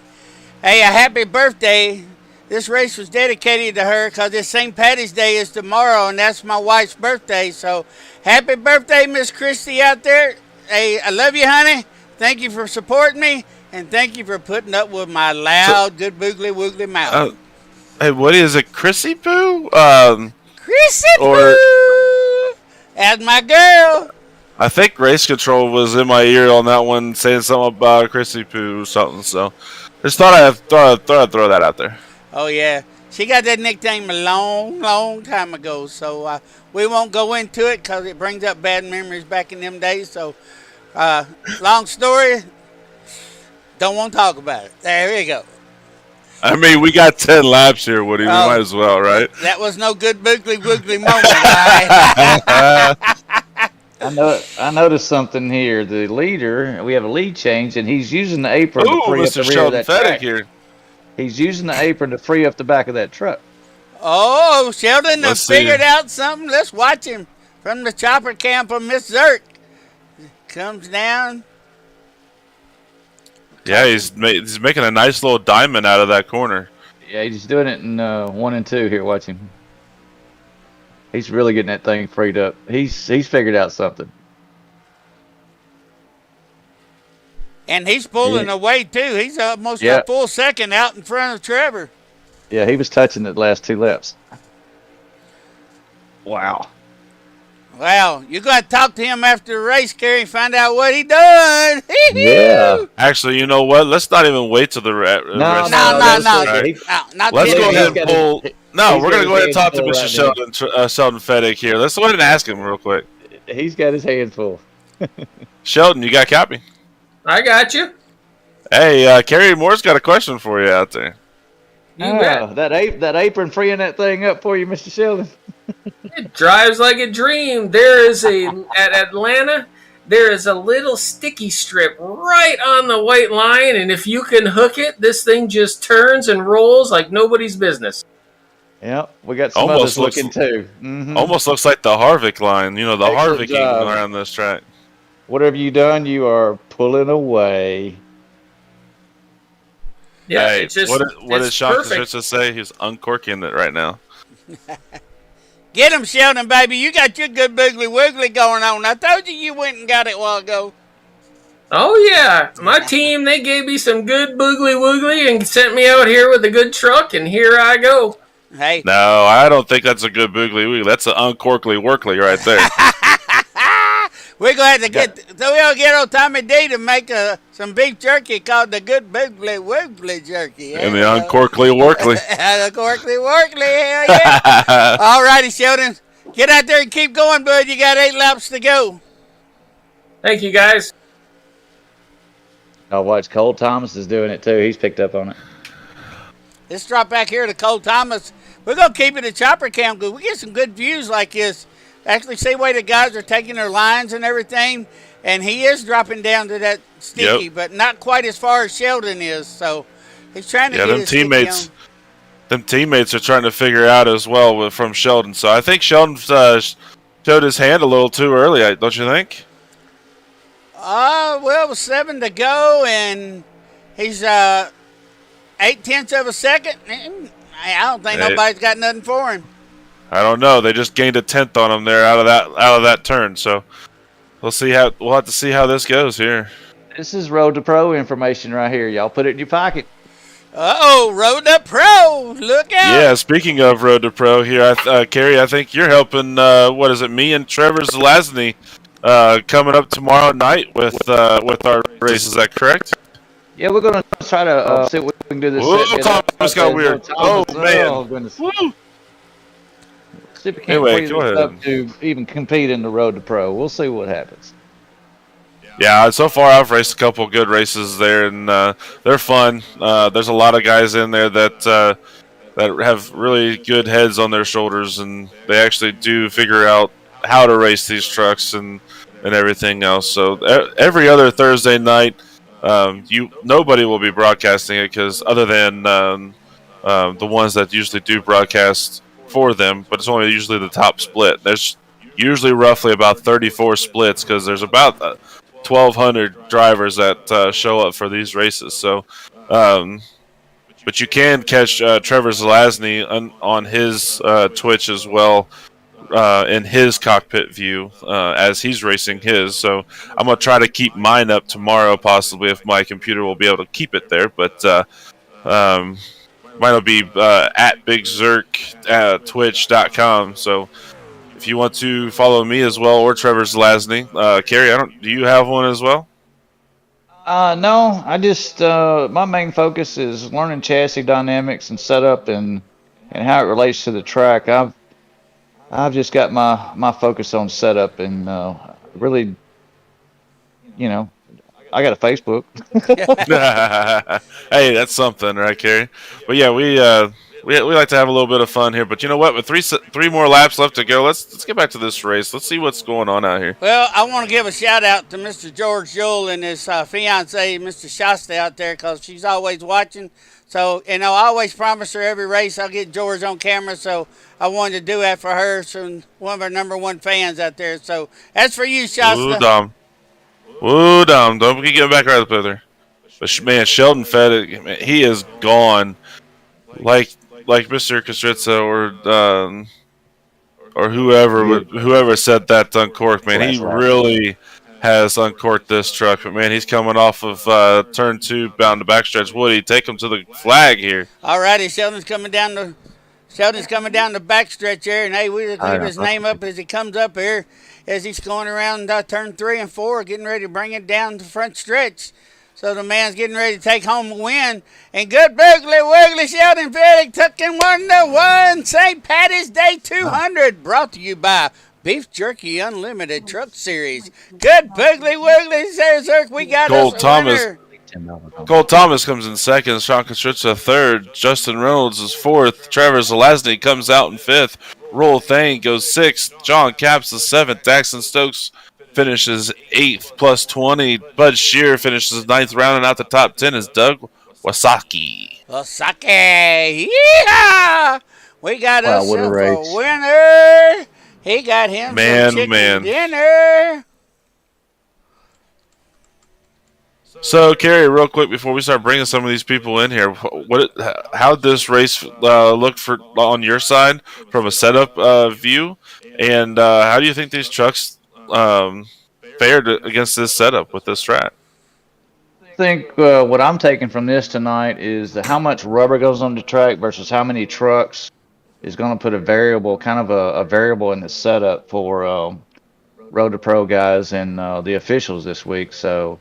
hey, a happy birthday. This race was dedicated to her because it's St. Patty's Day is tomorrow, and that's my wife's birthday. So happy birthday, Miss Christy out there. Hey, I love you, honey. Thank you for supporting me, and thank you for putting up with my loud, good boogly woogly mouth. Hey, what is it, Chrissy Poo? Chrissy Poo! That's my girl. I think Race Control was in my ear on that one, saying something about Chrissy Poo or something. So just thought I'd throw that out there. Oh, yeah. She got that nickname a long, long time ago. So we won't go into it because it brings up bad memories back in them days. So long story, don't want to talk about it. There we go. I mean, we got 10 laps here, Woody. We might as well, right? That was no good boogly woogly moment, right? I noticed something here. The leader, we have a lead change, and he's using the apron to free up the rear of that track. Here. He's using the apron to free up the back of that truck. Oh, Sheldon has figured out something. Let's watch him from the chopper cam from Miss Zirk. Comes down. Yeah, he's making a nice little diamond out of that corner. Yeah, he's doing it in 1 and 2 here. Watch him. He's really getting that thing freed up. He's figured out something. And he's pulling away, too. He's almost a full second out in front of Trevor. Yeah, he was touching it the last 2 laps. Wow. Wow, you're going to talk to him after the race, Kerry, and find out what he done. Yeah. Actually, you know what? Let's not even wait till the rest No. of the track. Not Let's go ahead and pull. No, he's we're going to got go ahead and his talk to hands Mr. full right Sheldon Fedek here. Let's go ahead and ask him real quick. He's got his hands full. Sheldon, you got a copy? I got you. Hey, Kerry Moore's got a question for you out there. You bet. That apron freeing that thing up for you, Mr. Sheldon. It drives like a dream. There is at Atlanta, there is a little sticky strip right on the white line, and if you can hook it, this thing just turns and rolls like nobody's business. Yep, we got some others looking too. Mm-hmm. Almost looks like the Harvick line. You know, the Excellent Harvicking job. around this track. Whatever you done, you are pulling away. Yeah, Hey, it's just what it's did Sean perfect. Kazucha say? He's uncorking it right now. Get him, Sheldon, baby. You got your good boogly woogly going on. I told you went and got it a while ago. Oh yeah, my team, they gave me some good boogly woogly and sent me out here with a good truck, and here I go. Hey. No, I don't think that's a good boogly woogly. That's an uncorkly workly right there. We're going to have to we'll get old Tommy D to make some beef jerky called the Good Boogly Woogly Jerky. And the uncorkly workly. The Corkly Workly, hell yeah. All righty, Sheldon. Get out there and keep going, bud. You got 8 laps to go. Thank you, guys. Oh, watch, Cole Thomas is doing it too. He's picked up on it. Let's drop back here to Cole Thomas. We're going to keep it at chopper cam because we get some good views like this. Actually, see the way the guys are taking their lines and everything. And he is dropping down to that sticky, but not quite as far as Sheldon is. So he's trying to get them his sticky on. Them teammates are trying to figure out as well from Sheldon. So I think Sheldon showed his hand a little too early, don't you think? Well, with 7 to go, and he's 0.8 of a second. I don't think nobody's got nothing for him. I don't know. They just gained a 10th on him there out of that turn. So we'll have to see how this goes here. This is Road to Pro information right here. Y'all put it in your pocket. Uh-oh, Road to Pro. Look out. Yeah, speaking of Road to Pro here, Kerry, I think you're helping, me and Trevor Zelazny coming up tomorrow night with our race. Is that correct? Yeah, we're going to try to see what we can do this. Thomas got weird. Oh, man. Oh, goodness. Woo. See if we can't Anyway, free go this ahead. up to even compete in the Road to Pro. We'll see what happens. Yeah, so far I've raced a couple good races there, and they're fun. There's a lot of guys in there that have really good heads on their shoulders, and they actually do figure out how to race these trucks and everything else. So every other Thursday night, nobody will be broadcasting it because other than the ones that usually do broadcast for them, but it's only usually the top split. There's usually roughly about 34 splits because there's about 1,200 drivers that show up for these races. So, but you can catch Trevor Zelazny on his Twitch as well in his cockpit view as he's racing his. So I'm going to try to keep mine up tomorrow, possibly if my computer will be able to keep it there. But mine will be at Big Zirk at twitch.com. So if you want to follow me as well, or Trevor Zelazny, Kerry, do you have one as well? No, I just my main focus is learning chassis dynamics and setup and how it relates to the track. I've just got my focus on setup and really, I got a Facebook. Hey, that's something, right, Kerry? But yeah, we like to have a little bit of fun here. But you know what? With three more laps left to go, let's get back to this race. Let's see what's going on out here. Well, I want to give a shout out to Mr. George Joel and his fiance, Mr. Shasta, out there because she's always watching. So, I always promise her every race I'll get George on camera. So I wanted to do that for her. So one of our #1 fans out there. So that's for you, Shasta. Ooh, Dom. Don't get back right up there. But man, Sheldon Fedek, man, he is gone. Like Mr. Kostritza or whoever said that to uncork, man, he really has uncorked this truck. But man, he's coming off of turn 2 bound to backstretch. Woody, take him to the flag here. All righty, Sheldon's coming down the Sheldon's coming down the backstretch here, and hey, we just leave his name up as he comes up here, as he's going around turn 3 and 4, getting ready to bring it down the front stretch. So the man's getting ready to take home a win. And good boogly woogly, Sheldon Frederick tucking 1-1. St. Patty's Day 200, brought to you by Beef Jerky Unlimited Truck Series. Good boogly woogly, says Zirk. We got Gold us a Thomas. winner. Cole Thomas comes in second. Sean Constricta third. Justin Reynolds is fourth. Trevor Zelazny comes out in fifth. Roll Thane goes sixth. John Capps is seventh. Daxton Stokes finishes 8th plus 20. Bud Shear finishes 9th. Rounding out the top 10 is Doug Wasaki. Wasaki. Yeehaw! We got Wow, us what a a race. winner. He got him some chicken dinner. So, Kerry, real quick before we start bringing some of these people in here, how'd this race look for on your side from a setup view, and how do you think these trucks fared against this setup with this track? I think what I'm taking from this tonight is how much rubber goes on the track versus how many trucks is going to put a variable, kind of a variable in the setup for Road to Pro guys and the officials this week. So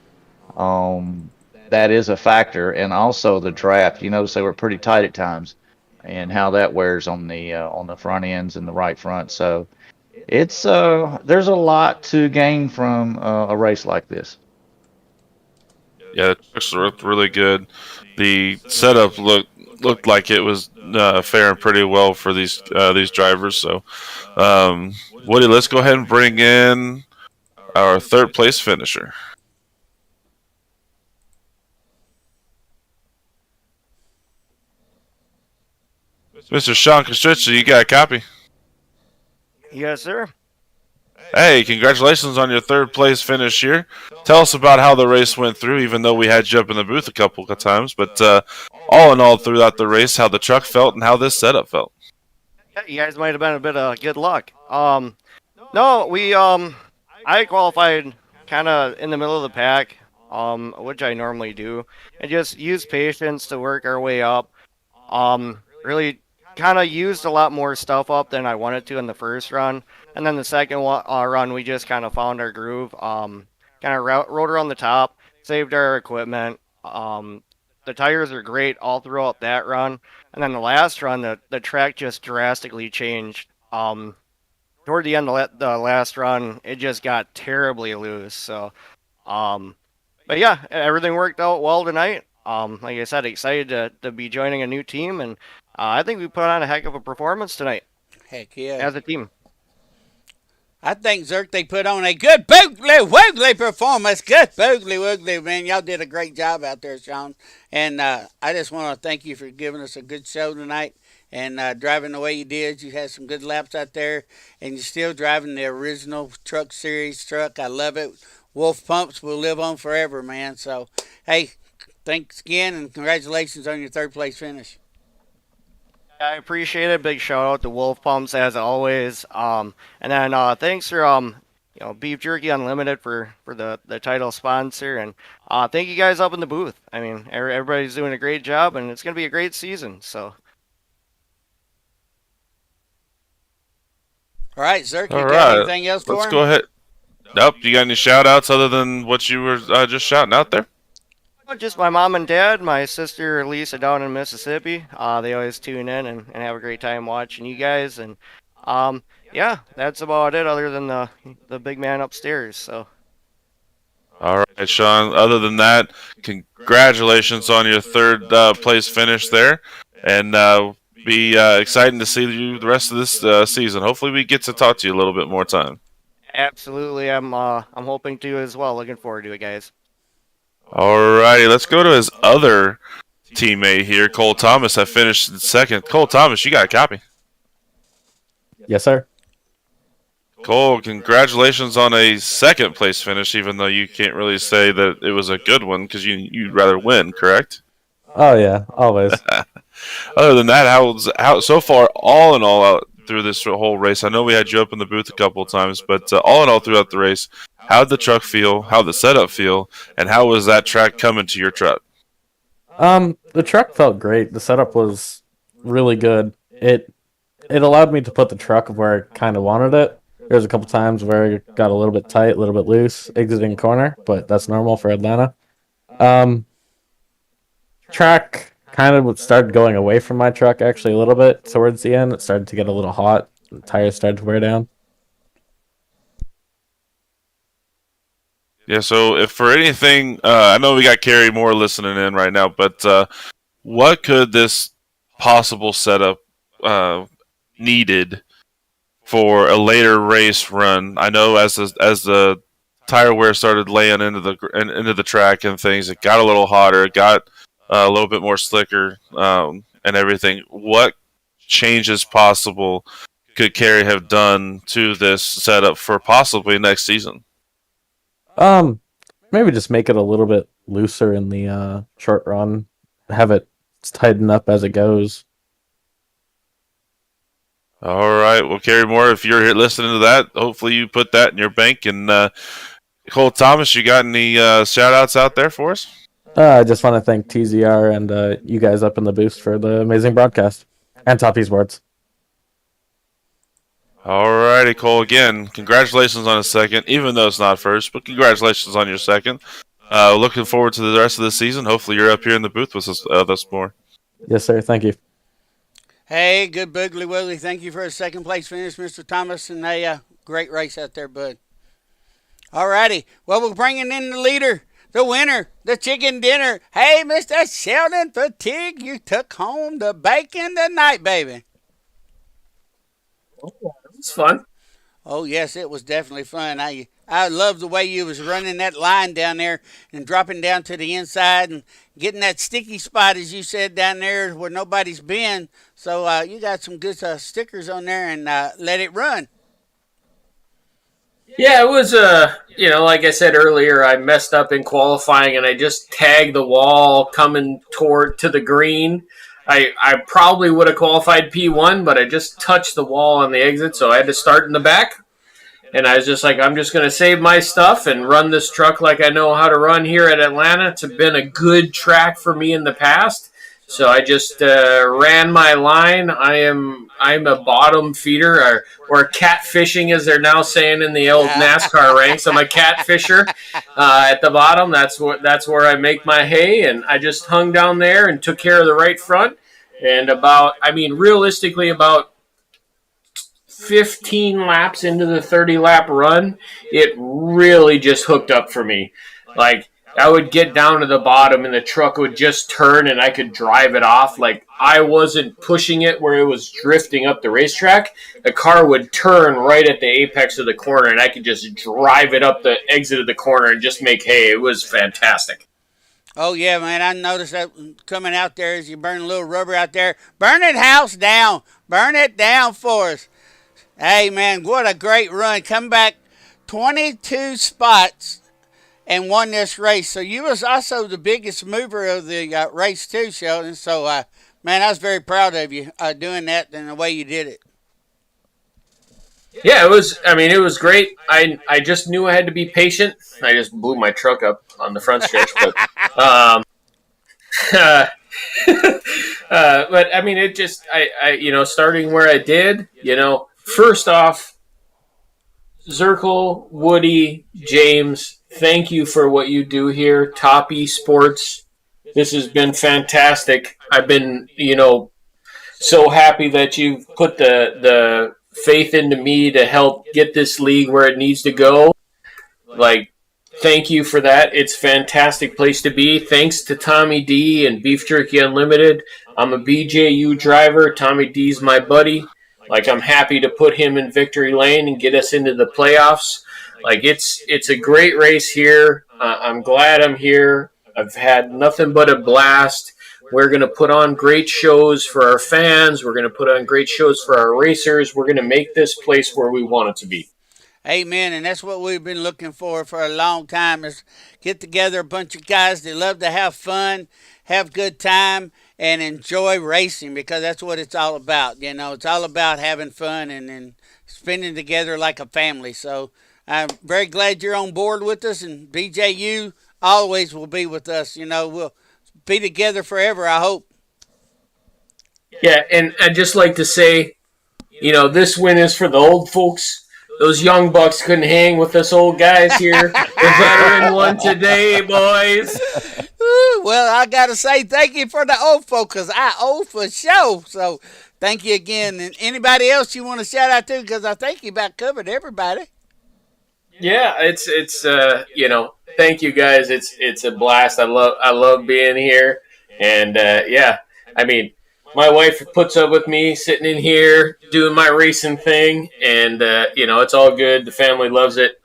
that is a factor, and also the draft. You notice they were pretty tight at times, and how that wears on the front ends and the right front. So it's there's a lot to gain from a race like this. Yeah, the trucks looked really good. The setup looked like it was faring pretty well for these drivers. So, Woody, let's go ahead and bring in our third place finisher. Mr. Sean Constricta, you got a copy? Yes, sir. Hey, congratulations on your third place finish here. Tell us about how the race went through, even though we had you up in the booth a couple of times. But all in all, throughout the race, how the truck felt and how this setup felt. Yeah, you guys might have been a bit of good luck. No, I qualified kind of in the middle of the pack, which I normally do, and just used patience to work our way up. Really kind of used a lot more stuff up than I wanted to in the first run. And then the second run, we just kind of found our groove. Kind of rode around the top, saved our equipment. The tires are great all throughout that run. And then the last run, the track just drastically changed. Toward the end of the last run, it just got terribly loose. So, but yeah, everything worked out well tonight. Like I said, excited to be joining a new team, and I think we put on a heck of a performance tonight. Heck yeah. As a team. I think, Zirk, they put on a good boogly woogly performance. Good boogly woogly, man. Y'all did a great job out there, Sean. And I just want to thank you for giving us a good show tonight and driving the way you did. You had some good laps out there, and you're still driving the original Truck Series truck. I love it. Wolf Pumps will live on forever, man. So, hey, thanks again, and congratulations on your third place finish. I appreciate it. Big shout out to Wolf Pumps as always. And then thanks for Beef Jerky Unlimited for the title sponsor, and thank you guys up in the booth. I mean, everybody's doing a great job, and it's gonna be a great season. So. All right, Zirk, you All got right. anything else for Let's him? go ahead. Nope. You got any shout outs other than what you were just shouting out there? Just my mom and dad, my sister Lisa down in Mississippi. They always tune in and have a great time watching you guys. And yeah, that's about it other than the big man upstairs. So. All right, Sean. Other than that, congratulations on your third place finish there. And be exciting to see you the rest of this season. Hopefully we get to talk to you a little bit more time. Absolutely. I'm hoping to as well. Looking forward to it, guys. Alrighty, let's go to his other teammate here, Cole Thomas. I finished in second. Cole Thomas, you got a copy? Yes, sir. Cole, congratulations on a second place finish, even though you can't really say that it was a good one because you'd rather win, correct? Oh yeah, always. Other than that, how so far, all in all, out through this whole race? I know we had you up in the booth a couple of times, but all in all, throughout the race, how did the truck feel? How did the setup feel? And how was that track coming to your truck? The truck felt great. The setup was really good. It it allowed me to put the truck where I kind of wanted it. There's a couple times where it got a little bit tight, a little bit loose, exiting corner, but that's normal for Atlanta. Track kind of started going away from my truck actually a little bit towards the end. It started to get a little hot. The tires started to wear down. Yeah, so if for anything, I know we got Carrie Moore listening in right now, but what could this possible setup needed for a later race run? I know as the tire wear started laying into the track and things, it got a little hotter, it got a little bit more slicker, and everything. What changes possible could Carrie have done to this setup for possibly next season? Maybe just make it a little bit looser in the short run. Have it tighten up as it goes. All right. Well, Carrie Moore, if you're here listening to that, hopefully you put that in your bank. And Cole Thomas, you got any shout-outs out there for us? I just want to thank TZR and you guys up in the boost for the amazing broadcast. And Topp eSports. All righty, Cole. Again, congratulations on a second, even though it's not first, but congratulations on your second. Looking forward to the rest of the season. Hopefully you're up here in the booth with us more. Yes, sir. Thank you. Hey, good boogly woogly. Thank you for a second place finish, Mr. Thomas, and a great race out there, bud. All righty. Well, we're bringing in the leader, the winner, the chicken dinner. Hey, Mr. Sheldon Fatigue, you took home the bacon tonight, baby. It's fun. Oh, yes, it was definitely fun. I love the way you was running that line down there and dropping down to the inside and getting that sticky spot, as you said, down there where nobody's been. So you got some good stickers on there and let it run. Yeah, it was, like I said earlier, I messed up in qualifying and I just tagged the wall coming to the green. I probably would have qualified P1, but I just touched the wall on the exit, so I had to start in the back. And I was just like, I'm just going to save my stuff and run this truck like I know how to run here at Atlanta. It's been a good track for me in the past. So I just ran my line. I'm a bottom feeder, or catfishing, as they're now saying in the old NASCAR ranks. I'm a catfisher at the bottom. That's where I make my hay, and I just hung down there and took care of the right front. And realistically, about 15 laps into the 30-lap run, it really just hooked up for me. Like, I would get down to the bottom and the truck would just turn and I could drive it off. Like, I wasn't pushing it where it was drifting up the racetrack. The car would turn right at the apex of the corner and I could just drive it up the exit of the corner and just make hay. It was fantastic. Oh, yeah, man, I noticed that coming out there as you burn a little rubber out there. Burn it house down. Burn it down for us. Hey, man, what a great run. Come back 22 spots and won this race. So you was also the biggest mover of the race too, Sheldon. So, man, I was very proud of you doing that and the way you did it. Yeah, it was great. I just knew I had to be patient. I just blew my truck up on the front stretch. But, it just, starting where I did, first off, Zirkle, Woody, James, thank you for what you do here. Topp eSports. This has been fantastic. I've been, so happy that you've put the faith into me to help get this league where it needs to go. Like, thank you for that. It's a fantastic place to be. Thanks to Tommy D and Beef Jerky Unlimited. I'm a BJU driver. Tommy D's my buddy. Like, I'm happy to put him in victory lane and get us into the playoffs. Like, it's a great race here. I'm glad I'm here. I've had nothing but a blast. We're going to put on great shows for our fans. We're going to put on great shows for our racers. We're going to make this place where we want it to be. Amen, and that's what we've been looking for a long time, is get together a bunch of guys that love to have fun, have good time, and enjoy racing, because that's what it's all about. It's all about having fun and spending together like a family. So I'm very glad you're on board with us, and BJU always will be with us. We'll be together forever, I hope. Yeah, and I'd just like to say, this win is for the old folks. Those young bucks couldn't hang with us old guys here. The veteran won today, boys. Well, I got to say thank you for the old folk, because I owe for sure. So thank you again. And anybody else you want to shout out to, because I think you about covered everybody. Yeah, it's thank you guys. It's a blast. I love being here. And my wife puts up with me sitting in here doing my racing thing, and it's all good. The family loves it.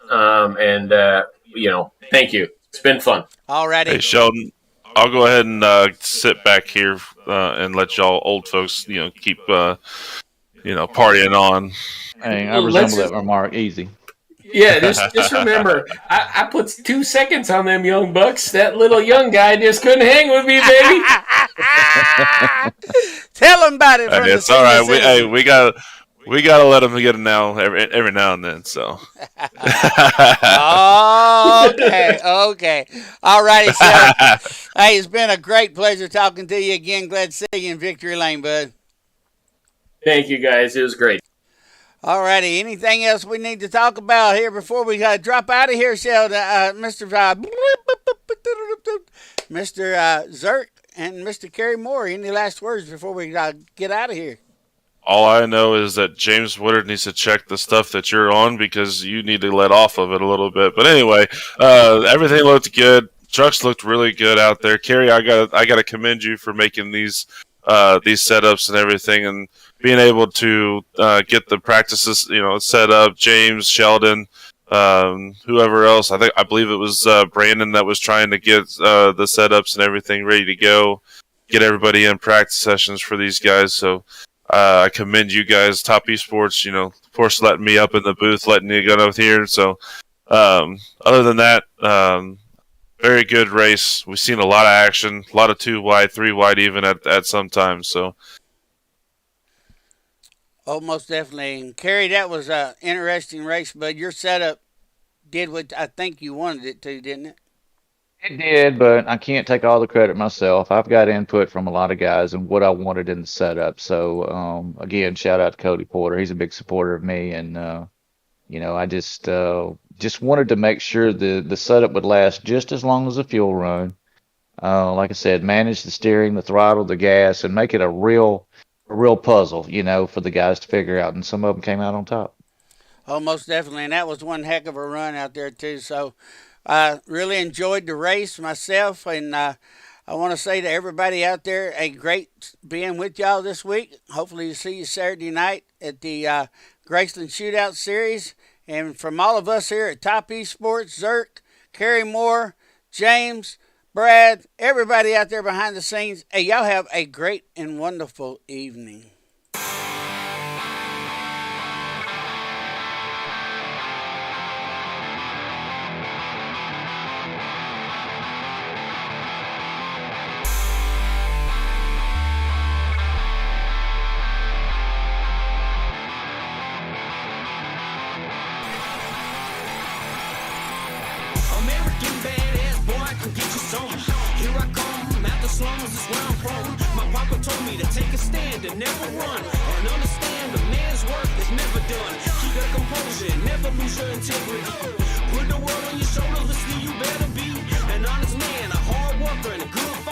Thank you. It's been fun. Alrighty. Hey, Sheldon, I'll go ahead and sit back here and let y'all old folks, keep partying on. Hey, I resemble that remark. Easy. Yeah, just remember, I put 2 seconds on them young bucks. That little young guy just couldn't hang with me, baby. Tell them about it. From It's all right. We got to let them get it now every now and then. So. Okay. All righty, sir. Hey, it's been a great pleasure talking to you again. Glad to see you in Victory Lane, bud. Thank you, guys. It was great. All righty. Anything else we need to talk about here before we drop out of here, Sheldon? Mr. Zirk and Mr. Kerry Moore, any last words before we get out of here? All I know is that James Woodard needs to check the stuff that you're on, because you need to let off of it a little bit. But anyway, everything looked good. Trucks looked really good out there. Kerry, I gotta commend you for making these setups and everything, and being able to get the practices, set up. James, Sheldon, whoever else. I believe it was Brandon that was trying to get the setups and everything ready to go, get everybody in practice sessions for these guys. So I commend you guys, Topp eSports. Of course, letting me up in the booth, letting me go up here. So other than that, very good race. We've seen a lot of action, a lot of 2 wide, 3 wide even at some times. So. Oh, most definitely. And Kerry, that was an interesting race, but your setup did what I think you wanted it to, didn't it? It did, but I can't take all the credit myself. I've got input from a lot of guys and what I wanted in the setup. So, again, shout out to Cody Porter. He's a big supporter of me, and I just wanted to make sure the setup would last just as long as the fuel run. Like I said, manage the steering, the throttle, the gas, and make it a real puzzle, for the guys to figure out. And some of them came out on top. Oh, most definitely. And that was one heck of a run out there, too. So I really enjoyed the race myself. And I want to say to everybody out there, a great being with y'all this week. Hopefully to see you Saturday night at the Graceland Shootout Series. And from all of us here at Topp eSports, Zirk, Kerry Moore, James, Brad, everybody out there behind the scenes, hey, y'all have a great and wonderful evening. American badass boy, I can get you some. Here I come, out the slums is where I'm from. My papa told me to take a stand and never run, and understand the man's work is never done. Keep your composure, never lose your integrity. Put the world on your shoulders, listen, you better be an honest man, a hard worker, and a good